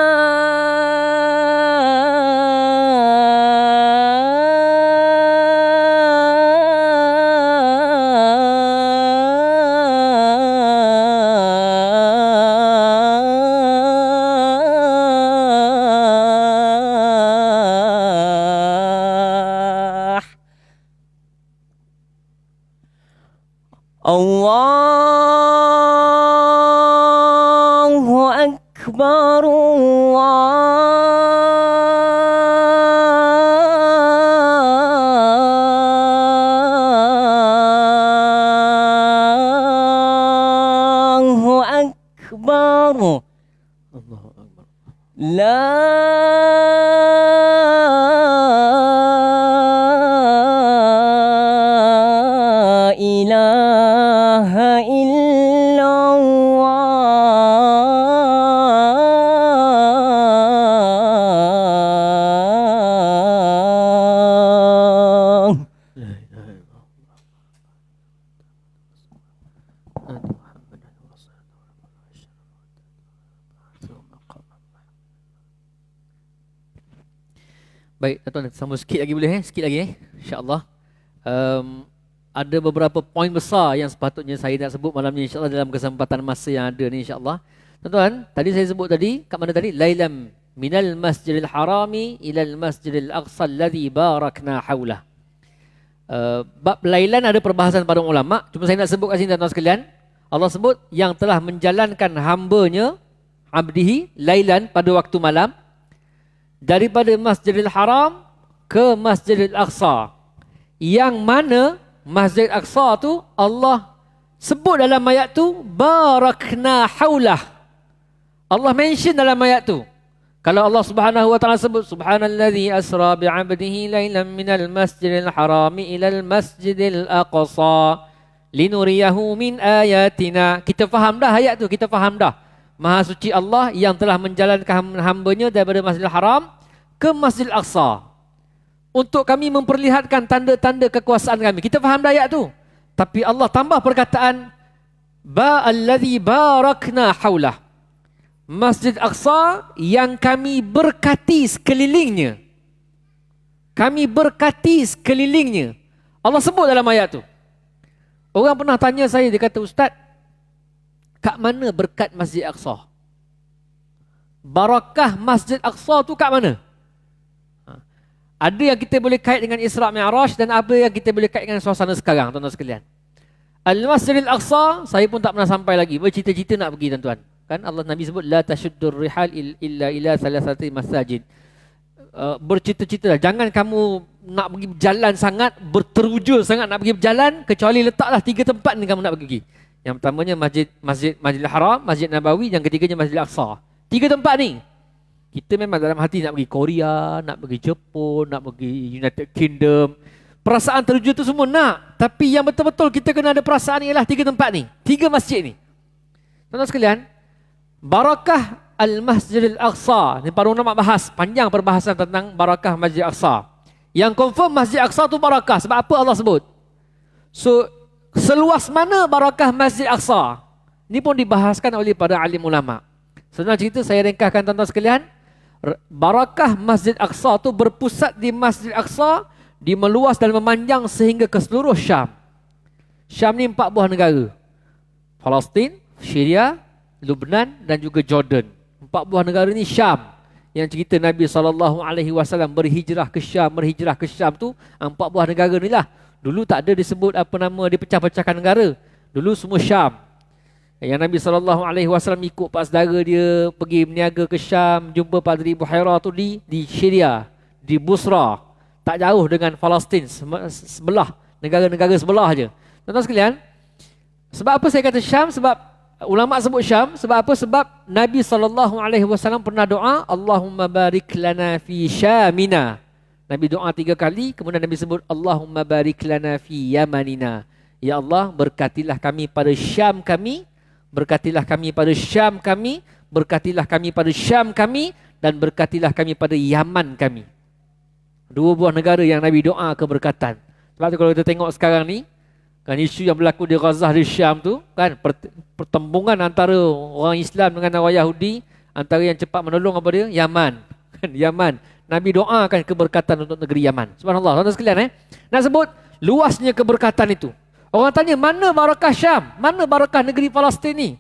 Allahu Akbar, Allahu Akbar. Allahu Akbar. La ilaha illallah. Baik, tuan-tuan, sambung sikit lagi boleh Sikit lagi insya-Allah. Ada beberapa poin besar yang sepatutnya saya nak sebut malam ni insya-Allah dalam kesempatan masa yang ada ni insya-Allah. Tuan-tuan, tadi saya sebut tadi, kat mana tadi? Lailam minal masjidil harami ilal masjidil aqsa alladhi barakna haulah. Bab lailan ada perbahasan para ulama, cuma saya nak sebut kat sini tuan-tuan sekalian. Allah sebut yang telah menjalankan hamba-Nya abdihi lailan pada waktu malam daripada Masjidil Haram ke Masjidil Aqsa. Yang mana Masjid Aqsa tu Allah sebut dalam ayat tu barakna haulah. Allah mention dalam ayat tu. Kalau Allah Subhanahu wa taala sebut subhanallazi asra bi'abdihi lailan minal masjidil harami ilal masjidil aqsa linuriyahu min ayatina. Kita faham dah ayat tu, kita faham dah. Maha suci Allah yang telah menjalankan hamba-Nya daripada Masjidil Haram ke Masjidil Aqsa untuk kami memperlihatkan tanda-tanda kekuasaan kami. Kita faham dah ayat tu. Tapi Allah tambah perkataan allazi barakna haulah. Masjid Aqsa yang kami berkati sekelilingnya. Kami berkati sekelilingnya. Allah sebut dalam ayat tu. Orang pernah tanya saya, dia kata, Ustaz, kat mana berkat Masjid Aqsa? Barakah Masjid Aqsa tu kat mana? Ada yang kita boleh kait dengan Isra' Mi'raj dan ada yang kita boleh kait dengan suasana sekarang, tuan-tuan sekalian. Al-Masjidil Aqsa, saya pun tak pernah sampai lagi. Bercita-cita nak pergi, tuan-tuan. Kan Allah Nabi sebut, La tashuddur rihal illa ila salasati masajid. Bercita-cita, jangan kamu nak pergi berjalan sangat, berteruja sangat nak pergi berjalan, kecuali letaklah 3 tempat ni kamu nak pergi. Yang pertamanya Masjidil Haram, Masjid Nabawi, yang ketiganya Masjidil Aqsa. 3 tempat ni. Kita memang dalam hati nak pergi Korea, nak pergi Jepun, nak pergi United Kingdom. Perasaan teruja tu semua nak. Tapi yang betul-betul kita kena ada perasaan ni ialah 3 tempat ni. 3 masjid ni. Tuan-tuan sekalian, barakah Al-Masjidil Aqsa. Ni para ulama bahas, panjang perbahasan tentang barakah Masjid Aqsa. Yang confirm Masjid Aqsa tu barakah. Sebab apa Allah sebut? So, seluas mana barakah Masjid Aqsa? Ini pun dibahaskan oleh para alim ulama. Senang cerita, saya ringkaskan tuan-tuan sekalian. Barakah Masjid Aqsa tu berpusat di Masjid Aqsa, di meluas dan memanjang sehingga ke seluruh Syam. Syam ni 4 buah negara. Palestin, Syria, Lebanon dan juga Jordan. 4 buah negara ni Syam. Yang cerita Nabi SAW berhijrah ke Syam tu 4 buah negara ni lah. Dulu tak ada disebut apa nama, dipecah-pecahkan negara. Dulu semua Syam. Yang Nabi SAW ikut pak saudara dia pergi berniaga ke Syam, jumpa Padri Buhairah tu di Syria, di Busra. Tak jauh dengan Palestin, sebelah, negara-negara sebelah je. Tuan-tuan sekalian, sebab apa saya kata Syam? Sebab ulama sebut Syam, sebab apa? Sebab Nabi SAW pernah doa, Allahumma barik lana fi Syamina. Nabi doa 3 kali, kemudian Nabi sebut Allahumma barik lana fi Yamanina. Ya Allah, berkatilah kami pada Syam kami, berkatilah kami pada Syam kami, berkatilah kami pada Syam kami, dan berkatilah kami pada Yaman kami. 2 buah negara yang Nabi doa keberkatan. Sebab tu kalau kita tengok sekarang ni, kan isu yang berlaku di Gaza, di Syam tu, kan pertembungan antara orang Islam dengan orang Yahudi, antara yang cepat menolong apa dia? Yaman. Kan Yaman. Nabi doakan keberkatan untuk negeri Yaman. Subhanallah. Tuan-tuan sekalian, nak sebut luasnya keberkatan itu. Orang tanya, mana barakah Syam? Mana barakah negeri Palestin ni?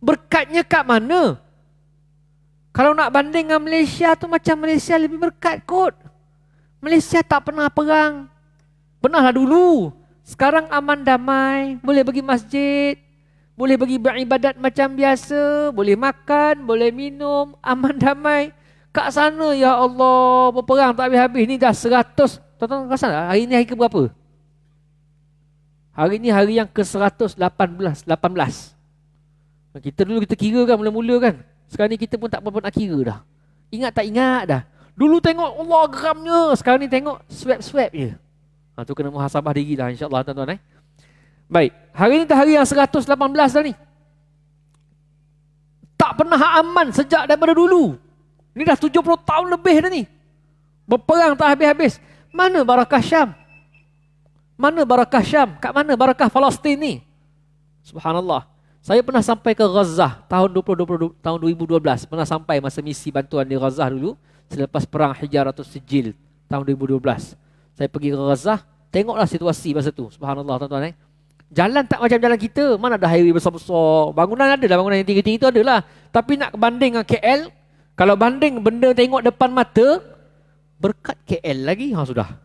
Berkatnya kat mana? Kalau nak banding dengan Malaysia tu, macam Malaysia lebih berkat kot. Malaysia tak pernah perang. Pernahlah dulu. Sekarang aman damai. Boleh pergi masjid. Boleh pergi beribadat macam biasa. Boleh makan, boleh minum. Aman damai. Kat sana, ya Allah, berperang tak habis-habis. Ni dah 100. Tuan-tuan rasa tak? Hari ni hari ke berapa? Hari ni hari yang ke-118. Kita dulu kita kira kan, mula-mula kan. Sekarang ni kita pun tak apa-apa nak kira dah. Ingat tak ingat dah. Dulu tengok Allah geramnya. Sekarang ni tengok swab-swab je. Tu kena muhasabah diri lah insyaAllah tuan-tuan. Baik. Hari ni hari yang 118 dah ni. Tak pernah aman sejak daripada dulu. Ni dah 70 tahun lebih dah ni. Berperang tak habis-habis. Mana barakah Syam? Mana barakah Syam? Kat mana barakah Palestin ni? Subhanallah. Saya pernah sampai ke Gaza tahun 2012. Pernah sampai masa misi bantuan di Gaza dulu. Selepas perang Hijaratus Sijil. tahun 2012. Saya pergi ke Gaza, tengoklah situasi masa tu. Subhanallah tuan-tuan. Jalan tak macam jalan kita. Mana ada highway besar-besar. Bangunan ada lah, bangunan yang tinggi-tinggi tu ada lah. Tapi nak banding dengan KL, kalau banding benda tengok depan mata, berkat KL lagi, sudah.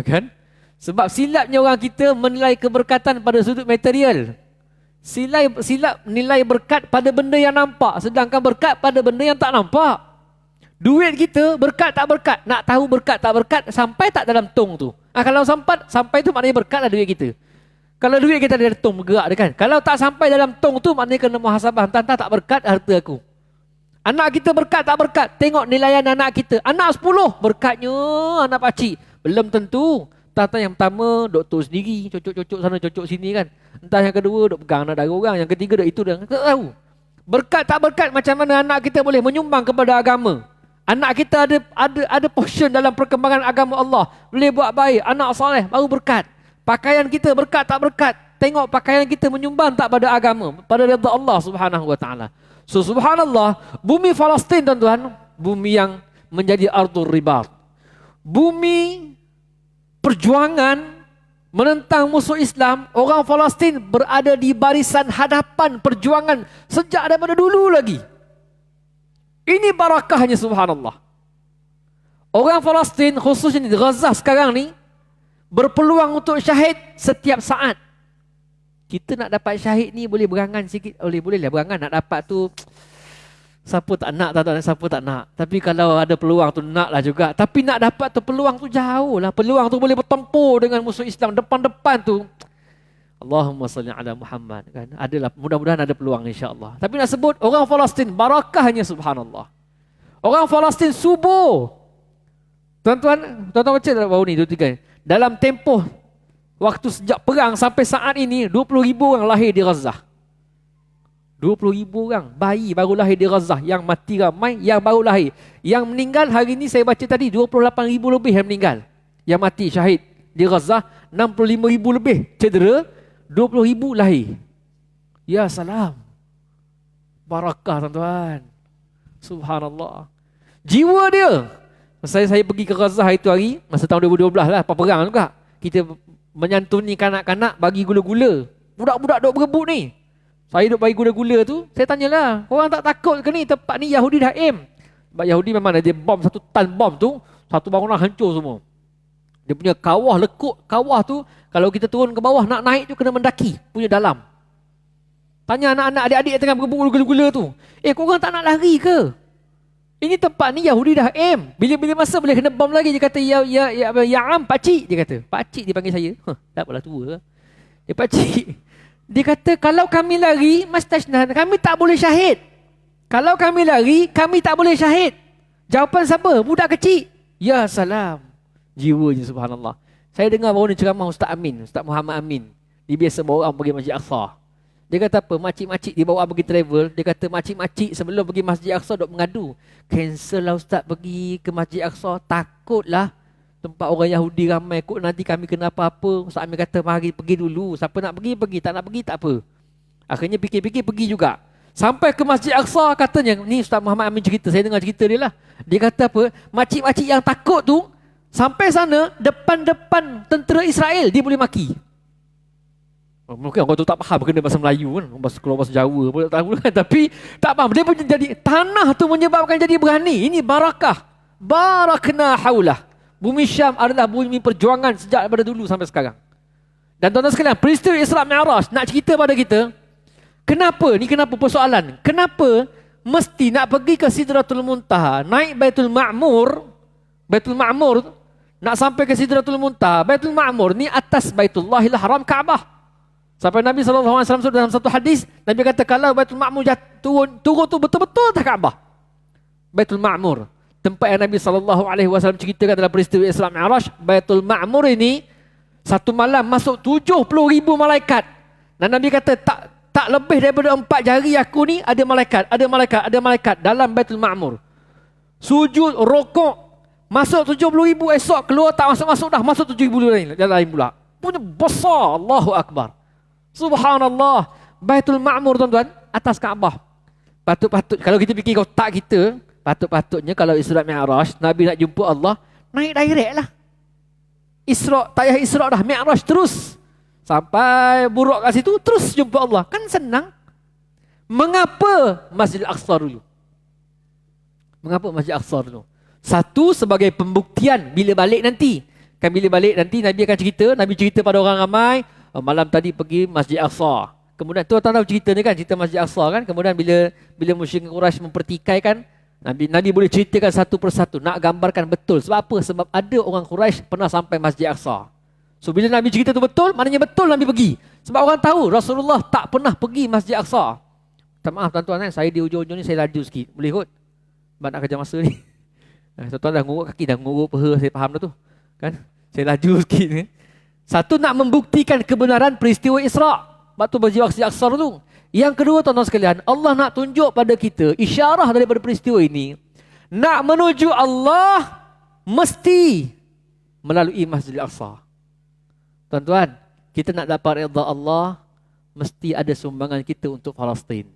Kan? Sebab silapnya orang kita menilai keberkatan pada sudut material. Silap nilai berkat pada benda yang nampak, sedangkan berkat pada benda yang tak nampak. Duit kita berkat tak berkat, nak tahu berkat tak berkat sampai tak dalam tong tu. Kalau sampai tu maknanya berkat lah duit kita. Kalau duit kita ada tong bergerak dia kan. Kalau tak sampai dalam tong tu maknanya kena muhasabah, tentang tak berkat harta aku. Anak kita berkat tak berkat, tengok nilaian anak kita. Anak 10 berkatnya anak pakcik. Belum tentu. Entah yang pertama doktor sendiri, cocok-cocok sana, cocok sini kan. Entah yang kedua dok pegang anak dara orang, yang ketiga dok itu dah. Tak tahu. Berkat tak berkat, macam mana anak kita boleh menyumbang kepada agama. Anak kita ada portion dalam perkembangan agama Allah. Boleh buat baik, anak soleh baru berkat. Pakaian kita berkat tak berkat, tengok pakaian kita menyumbang tak pada agama, pada redha Allah Subhanahu wa taala. So subhanallah, bumi Palestin tuan-tuan, bumi yang menjadi ardhur ribat. Bumi perjuangan menentang musuh Islam. Orang Palestin berada di barisan hadapan perjuangan sejak daripada dulu lagi. Ini barakahnya subhanallah. Orang Palestin khususnya di Gaza sekarang ni berpeluang untuk syahid setiap saat. Kita nak dapat syahid ni boleh berangan sikit, boleh lah berangan nak dapat tu. Siapa tak nak, siapa tak nak. Tapi kalau ada peluang tu nak lah juga. Tapi nak dapat tu peluang tu jauh lah. Peluang tu boleh bertempur dengan musuh Islam depan-depan tu. Allahumma salli ala Muhammad kan. Adalah, mudah-mudahan ada peluang insya-Allah. Tapi nak sebut orang Palestin barakahnya subhanallah. Orang Palestin subuh. Tuan-tuan baca tak baru ni 2-3. Dalam tempoh waktu sejak perang sampai saat ini 20,000 orang lahir di Gaza. 20,000 orang bayi baru lahir di Gaza, yang mati ramai, yang baru lahir. Yang meninggal hari ini saya baca tadi 28,000 lebih yang meninggal. Yang mati syahid di Gaza, 65,000 lebih cedera, 20,000 lahir. Ya salam. Barakah tuan-tuan. Subhanallah. Jiwa dia. Saya pergi ke Gaza itu hari, masa tahun 2012 lah, perang juga. Kita menyantuni kanak-kanak, bagi gula-gula. Budak-budak duk berebut ni. Saya duk bagi gula-gula tu, saya tanyalah, korang tak takut ke ni? Tempat ni Yahudi dah aim. Sebab Yahudi memang ada bom, 1 tan bom tu, satu bangunan hancur semua. Dia punya kawah lekuk, kawah tu, kalau kita turun ke bawah, nak naik tu kena mendaki, punya dalam. Tanya anak-anak, adik-adik yang tengah berebut gula-gula tu. Korang tak nak lari ke? Ini tempat ni Yahudi dah aim. Bila-bila masa boleh kena bom lagi. Dia kata, ya am, pakcik. Dia kata, pakcik dia panggil saya. Tak apalah tua. Dia pakcik. Dia kata, kalau kami lari, Mas Tashnan, kami tak boleh syahid. Kalau kami lari, kami tak boleh syahid. Jawapan siapa? Budak kecil. Ya salam. Jiwanya subhanallah. Saya dengar baru ni ceramah Ustaz Amin, Ustaz Muhammad Amin. Dia biasa bawa orang pergi Masjid Aqsa. Dia kata apa? Makcik-makcik dia bawa pergi travel. Dia kata makcik-makcik sebelum pergi Masjid Aqsa duk mengadu. Cancel lah Ustaz pergi ke Masjid Aqsa. Takutlah tempat orang Yahudi ramai. Kok nanti kami kena apa-apa. Ustaz Amir kata mari pergi dulu. Siapa nak pergi, pergi. Tak nak pergi, tak apa. Akhirnya fikir-fikir pergi juga. Sampai ke Masjid Aqsa katanya. Ni Ustaz Muhammad Amin cerita. Saya dengar cerita dia lah. Dia kata apa? Makcik-makcik yang takut tu. Sampai sana depan-depan tentera Israel dia boleh maki. Mungkin orang tu tak faham kena bahasa Melayu kan, keluar bahasa Jawa pun tak tahu kan, tapi tak faham. Dia pun jadi tanah tu menyebabkan jadi berani. Ini barakah. Barakna haulah. Bumi Syam adalah bumi perjuangan sejak daripada dulu sampai sekarang. Dan tuan-tuan sekalian, peristiwa Isra Mi'raj nak cerita pada kita, kenapa? Ni kenapa persoalan? Kenapa mesti nak pergi ke Sidratul Muntaha, naik Baitul Ma'mur, nak sampai ke Sidratul Muntaha. Baitul Ma'mur ni atas Baitullahil Haram Kaabah. Sampai Nabi SAW dalam satu hadis, Nabi kata kalau Baitul Ma'mur turun tu betul-betul atas Kaabah. Baitul Ma'mur, tempat yang Nabi SAW ceritakan dalam peristiwa Isra Mi'raj. Baitul Ma'mur ini satu malam masuk 70,000 malaikat. Dan Nabi kata tak lebih daripada 4 jari aku ni ada malaikat dalam Baitul Ma'mur. Sujud, rokok, masuk 70,000, esok keluar tak masuk-masuk dah, masuk 7,000 lain pula. Punya besar, Allahu Akbar. Subhanallah. Baitul Ma'mur tuan-tuan, atas Kaabah. Patut-patut kalau kita fikir otak kita, patut-patutnya kalau Isra Mi'raj Nabi nak jumpa Allah, naik direct lah. Isra', tak payah Isra' dah, Mi'raj terus. Sampai buruk kat situ, terus jumpa Allah. Kan senang. Mengapa Masjid Al-Aqsa dulu? Mengapa Masjid Al-Aqsa dulu? Satu, sebagai pembuktian bila balik nanti. Kan bila balik nanti, Nabi akan cerita. Nabi cerita pada orang ramai, malam tadi pergi Masjid Al-Aqsa. Kemudian tuan-tuan tahu cerita ni kan, cerita Masjid Al-Aqsa kan. Kemudian bila musyrikin Quraisy mempertikaikan, Nabi boleh ceritakan satu persatu, nak gambarkan betul. Sebab apa? Sebab ada orang Quraisy pernah sampai Masjid Al-Aqsa. So bila Nabi cerita tu betul, maknanya betul Nabi pergi. Sebab orang tahu Rasulullah tak pernah pergi Masjid Al-Aqsa. Tak, maaf tuan-tuan, saya di ujung-ujung ni saya laju sikit. Boleh kot? Sebab nak kerja masa ni. Tuan-tuan dah nguruk kaki, dah nguruk peha, saya faham dah tu. Kan? Saya laju sikit ni. Satu, nak membuktikan kebenaran peristiwa Isra'. Sebab tu Masjid Al-Aqsa tu. Yang kedua, tuan-tuan sekalian, Allah nak tunjuk pada kita isyarah daripada peristiwa ini. Nak menuju Allah, mesti melalui Masjid Al-Aqsa. Tuan-tuan, kita nak dapat redha Allah, mesti ada sumbangan kita untuk Palestin,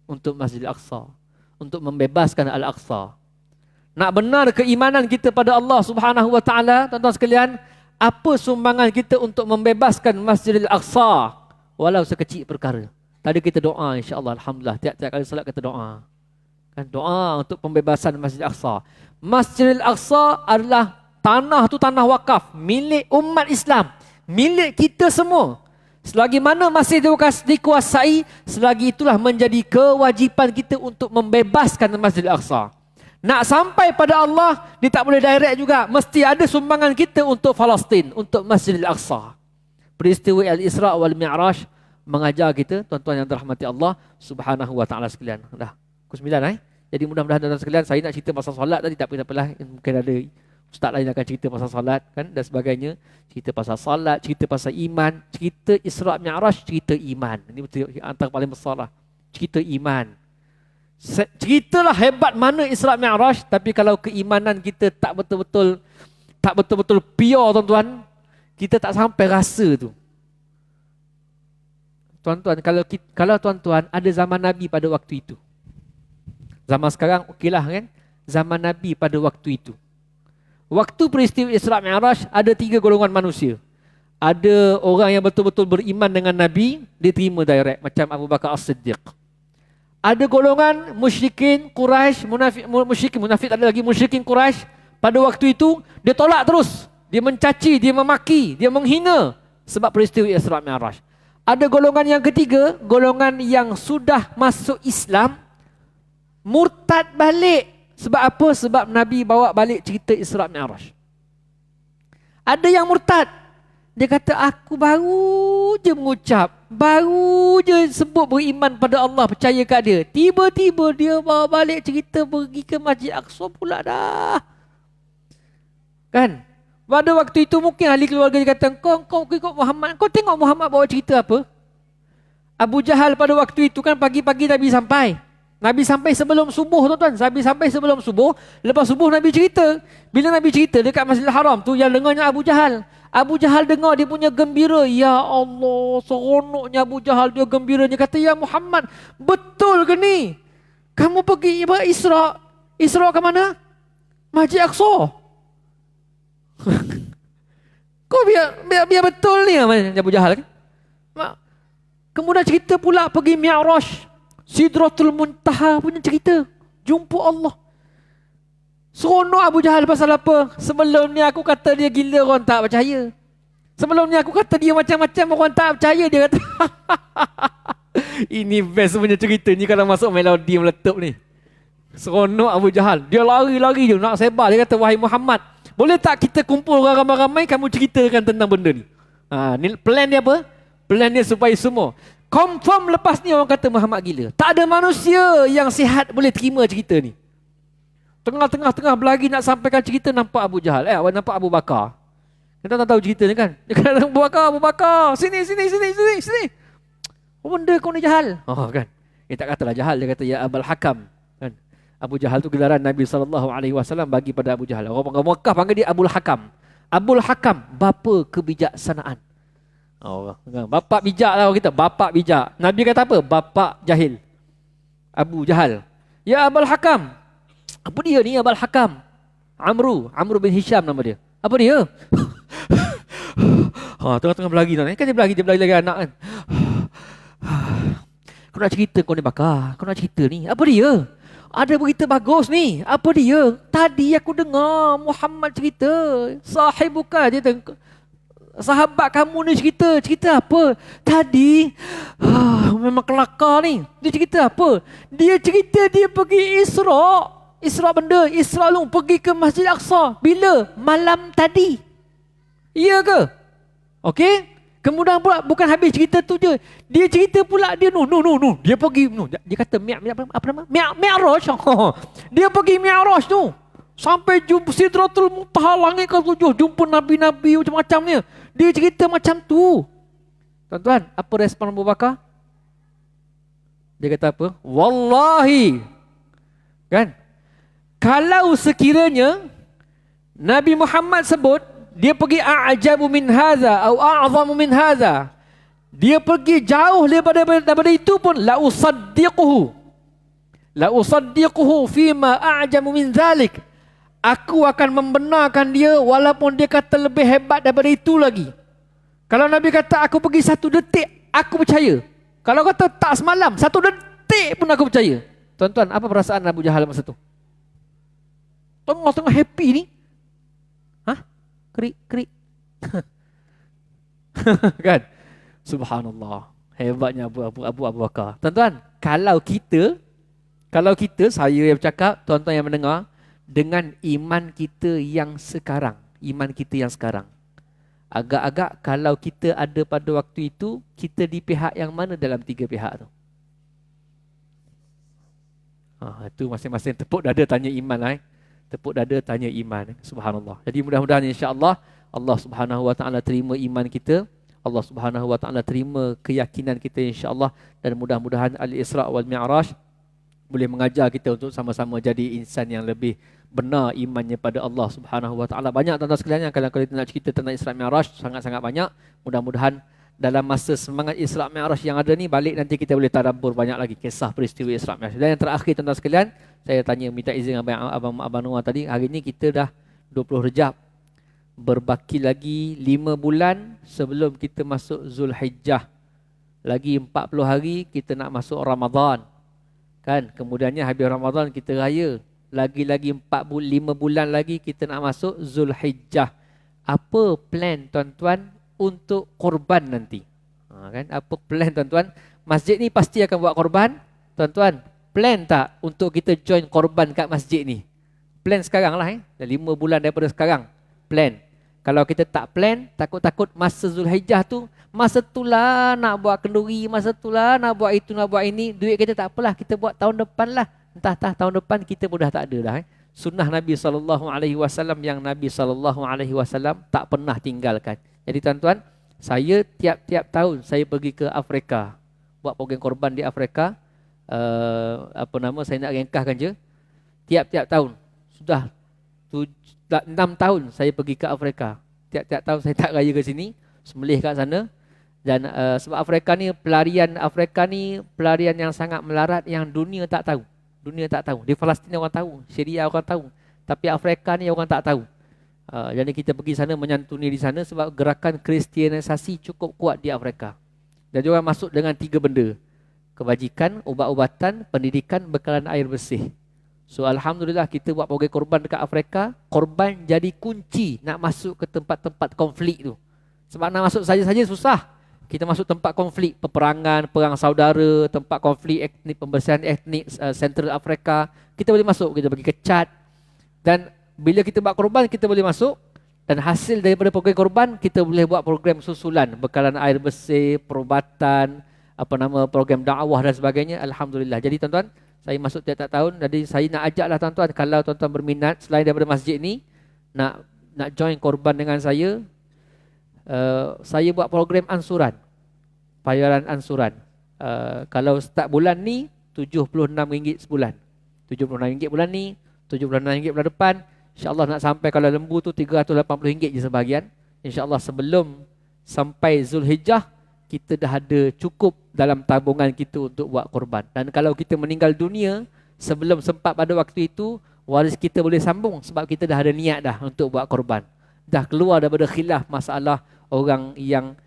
untuk Masjid Al-Aqsa, untuk membebaskan Al-Aqsa. Nak benar keimanan kita pada Allah Subhanahu wa taala, tuan-tuan sekalian, apa sumbangan kita untuk membebaskan Masjid Al-Aqsa walau sekecil perkara. Tadi kita doa, insya-Allah, alhamdulillah, tiap-tiap kali solat kita doa. Kan, doa untuk pembebasan Masjid Al-Aqsa. Masjid Al-Aqsa adalah tanah tu tanah wakaf, milik umat Islam, milik kita semua. Selagi mana masih dikuasai, selagi itulah menjadi kewajipan kita untuk membebaskan Masjid Al-Aqsa. Nak sampai pada Allah, dia tak boleh direct juga. Mesti ada sumbangan kita untuk Palestin, untuk Masjid Al-Aqsa. Peristiwa Al-Isra' wal Mi'raj mengajar kita, tuan-tuan yang dirahmati Allah Subhanahu wa taala sekalian. Dah pukul 9 Jadi mudah-mudahan tuan-tuan sekalian, saya nak cerita pasal solat tadi, tak apalah, mungkin ada ustaz lain akan cerita pasal solat kan dan sebagainya. Cerita pasal solat, cerita pasal iman, cerita Isra' Mi'raj, cerita iman. Ini betul antara paling besar lah. Cerita iman. Ceritalah hebat mana Isra' Mi'raj, tapi kalau keimanan kita tak betul-betul pure, tuan-tuan, kita tak sampai rasa tu. Tuan-tuan, kalau tuan-tuan ada zaman Nabi pada waktu itu. Zaman sekarang okeylah kan? Zaman Nabi pada waktu itu. Waktu peristiwa Isra' Mi'raj ada 3 golongan manusia. Ada orang yang betul-betul beriman dengan Nabi, diterima direct macam Abu Bakar As-Siddiq. Ada golongan musyrikin Quraisy, munafik ada lagi musyrikin Quraisy. Pada waktu itu dia tolak terus. Dia mencaci, dia memaki, dia menghina sebab peristiwa Isra' Mi'raj. Ada golongan yang ketiga, golongan yang sudah masuk Islam, murtad balik. Sebab apa? Sebab Nabi bawa balik cerita Isra' Mi'raj. Ada yang murtad. Dia kata, aku baru je mengucap, baru je sebut beriman pada Allah, percaya kat dia. Tiba-tiba dia bawa balik cerita pergi ke Masjid Al-Aqsa pula dah. Kan? Pada waktu itu mungkin ahli keluarga dia kata, kau ikut Muhammad, kau tengok Muhammad bawa cerita apa? Abu Jahal pada waktu itu kan pagi-pagi Nabi sampai. Nabi sampai sebelum subuh, tuan-tuan. Nabi sampai sebelum subuh. Lepas subuh Nabi cerita. Bila Nabi cerita dekat Masjidil Haram tu, yang dengarnya Abu Jahal. Abu Jahal dengar, dia punya gembira. Ya Allah, seronoknya Abu Jahal, dia gembira. Dia kata, ya Muhammad, betul ke ni? Kamu pergi Isra'. Isra' ke mana? Masjid Aqsa. Kau biar betul ni Abu Jahal kan? Kemudian cerita pula pergi Mi'raj, Sidratul Muntaha punya cerita, jumpa Allah. Seronok Abu Jahal pasal apa? Sebelum ni aku kata dia gila, orang tak percaya. Sebelum ni aku kata dia macam-macam, orang tak percaya. Dia kata ini best punya cerita ni kalau masuk melodi meletup ni. Seronok Abu Jahal. Dia lari-lari je nak sebar. Dia kata, wahai Muhammad, boleh tak kita kumpul orang ramai-ramai, kamu ceritakan tentang benda ni. Ni plan dia apa? Plan dia supaya semua confirm. Lepas ni orang kata Muhammad gila. Tak ada manusia yang sihat boleh terima cerita ni. Tengah-tengah berlagi nak sampaikan cerita, nampak Abu Jahal. Nampak Abu Bakar. Kita tak tahu cerita ni kan. Dia kata, Abu Bakar, sini. Apa benda kau ni Jahal? Kan. Dia tak katalah Jahal, dia kata ya Abul Hakam. Kan. Abu Jahal tu gelaran Nabi SAW bagi pada Abu Jahal. Orang Mekah panggil dia Abul Hakam. Abul Hakam, bapa kebijaksanaan. Bapak bijak lah kita, bapak bijak. Nabi kata apa? Bapak jahil. Abu Jahal. Ya Abul Hakam. Apa dia ni Abul Hakam? Amru bin Hisham nama dia. Apa dia? Tengah-tengah berlari kan dia berlari lagi anak kan. Kau nak cerita kau ni bakar. Kau nak cerita ni. Apa dia? Ada berita bagus ni. Apa dia? Tadi aku dengar Muhammad cerita. Sahibuka dia sahabat kamu ni cerita. Cerita apa? Tadi memang kelakar ni. Dia cerita apa? Dia cerita dia pergi Isra lu pergi ke Masjid Aqsa. Bila? Malam tadi. Iya ke? Okey? Kemudian pula bukan habis cerita tu je. Dia cerita pula dia dia pergi dia kata apa nama? Mi'raj. Dia pergi Mi'raj tu. Sampai jumpa Sidratul Muntaha, langit ke-7, jumpa nabi-nabi macam-macamnya. Dia cerita macam tu. Tuan-tuan, apa respon Abu Bakar? Dia kata apa? Wallahi. Kan? Kalau sekiranya Nabi Muhammad sebut dia pergi a'jabu min hadza atau a'zamu min hadza, dia pergi jauh daripada itu pun la usaddiquhu fima a'jamu min zalik, aku akan membenarkan dia walaupun dia kata lebih hebat daripada itu lagi. Kalau Nabi kata aku pergi 1 detik, aku percaya. Kalau kata tak semalam, 1 detik pun aku percaya. Tuan-tuan, apa perasaan Abu Jahal masa tu? Tengah-tengah happy ni. Krik. Kan? Subhanallah. Hebatnya Abu Bakar. Tuan-tuan, kalau kita, saya yang bercakap, tuan-tuan yang mendengar, dengan iman kita yang sekarang, agak-agak kalau kita ada pada waktu itu, kita di pihak yang mana dalam 3 pihak tu? Itu masing-masing tepuk dada tanya iman lah. Tepuk dada tanya iman. Subhanallah. Jadi mudah-mudahan insya-Allah Allah Subhanahu wa taala terima iman kita. Allah Subhanahu wa taala terima keyakinan kita insya-Allah, dan mudah-mudahan Al-Isra wal Mi'raj boleh mengajar kita untuk sama-sama jadi insan yang lebih benar imannya pada Allah Subhanahu wa taala. Banyak tuan-tuan sekalian, kalau kita nak cerita tentang Isra Mi'raj sangat-sangat banyak. Mudah-mudahan dalam masa semangat Isra Mi'raj yang ada ni, balik nanti kita boleh tadabbur banyak lagi kisah peristiwa Isra Mi'raj. Dan yang terakhir tuan-tuan sekalian, saya minta izin Abang Noah tadi, hari ni kita dah 20 Rejab. Berbaki lagi 5 bulan sebelum kita masuk Zulhijjah. Lagi 40 hari kita nak masuk Ramadan. Kan? Kemudiannya habis Ramadan kita raya. Lagi 5 bulan lagi kita nak masuk Zulhijjah. Apa plan tuan-tuan untuk korban nanti? Kan? Apa plan tuan-tuan? Masjid ni pasti akan buat korban. Tuan-tuan, plan tak untuk kita join korban kat masjid ni? Plan sekarang lah. Dah 5 bulan daripada sekarang. Plan. Kalau kita tak plan, takut-takut masa Zulhijjah tu, masa tu lah nak buat kenduri, masa tu lah nak buat itu, nak buat ini. Duit kita tak apalah, kita buat tahun depan lah. Entah tahun depan kita pun dah tak ada dah. Sunnah Nabi SAW yang Nabi SAW tak pernah tinggalkan. Jadi tuan-tuan, saya tiap-tiap tahun saya pergi ke Afrika. Buat program korban di Afrika. Saya nak ringkaskan je. Tiap-tiap tahun. Sudah 6 tahun saya pergi ke Afrika. Tiap-tiap tahun saya tak raya ke sini, sembelih kat sana. Dan sebab Afrika ni pelarian yang sangat melarat yang dunia tak tahu. Di Palestin orang tahu, Syria orang tahu, tapi Afrika ni orang tak tahu. Jadi kita pergi sana menyantuni di sana sebab gerakan Kristianisasi cukup kuat di Afrika. Dan dia orang masuk dengan 3 benda. Kebajikan, ubat-ubatan, pendidikan, bekalan air bersih. So alhamdulillah kita buat program korban dekat Afrika. Korban jadi kunci nak masuk ke tempat-tempat konflik tu. Sebab nak masuk saja-saja susah. Kita masuk tempat konflik, peperangan, perang saudara, tempat konflik etnik, pembersihan etnik Central Afrika. Kita boleh masuk, kita pergi ke Chad. Dan bila kita buat korban, kita boleh masuk. Dan hasil daripada program korban, kita boleh buat program susulan, bekalan air bersih, perubatan, program dakwah dan sebagainya. Alhamdulillah. Jadi tuan-tuan, saya masuk tiap-tiap tahun. Jadi saya nak ajaklah tuan-tuan, kalau tuan-tuan berminat selain daripada masjid ni, nak join korban dengan saya buat program ansuran, bayaran ansuran. Kalau start bulan ni RM76 sebulan, RM76 bulan ni, RM76 bulan depan. InsyaAllah nak sampai kalau lembu tu RM380 je sebahagian. InsyaAllah sebelum sampai Zulhijjah, kita dah ada cukup dalam tabungan kita untuk buat korban. Dan kalau kita meninggal dunia sebelum sempat pada waktu itu, waris kita boleh sambung sebab kita dah ada niat dah untuk buat korban. Dah keluar daripada khilaf masalah orang yang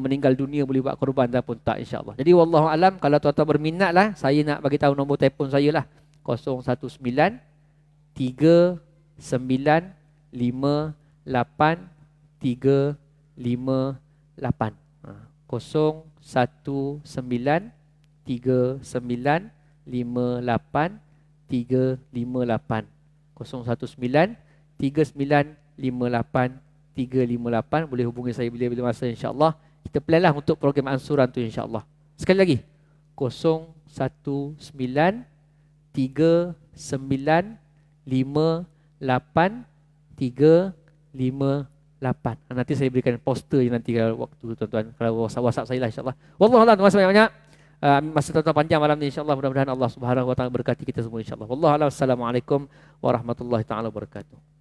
meninggal dunia boleh buat korban ataupun tak, insya-Allah. Jadi wallahu alam, kalau tuan-tuan berminat lah, saya nak bagi tahu nombor telefon saya lah. 019 3958 358. 0193958 0193958 boleh hubungi saya bila-bila masa, insya-Allah. Kita plan lah untuk program ansuran tu, insya-Allah. Sekali lagi 0193958 nanti saya berikan poster nanti kalau waktu tuan-tuan, kalau WhatsApp saya lah, insya-Allah. Wallahu a'lam. Terima kasih banyak-banyak. Masa tuan-tuan panjang malam ni, insya-Allah. Mudah-mudahan Allah Subhanahu wa taala berkati kita semua, insya-Allah. Wallahu a'lam. Assalamualaikum warahmatullahi taala wabarakatuh.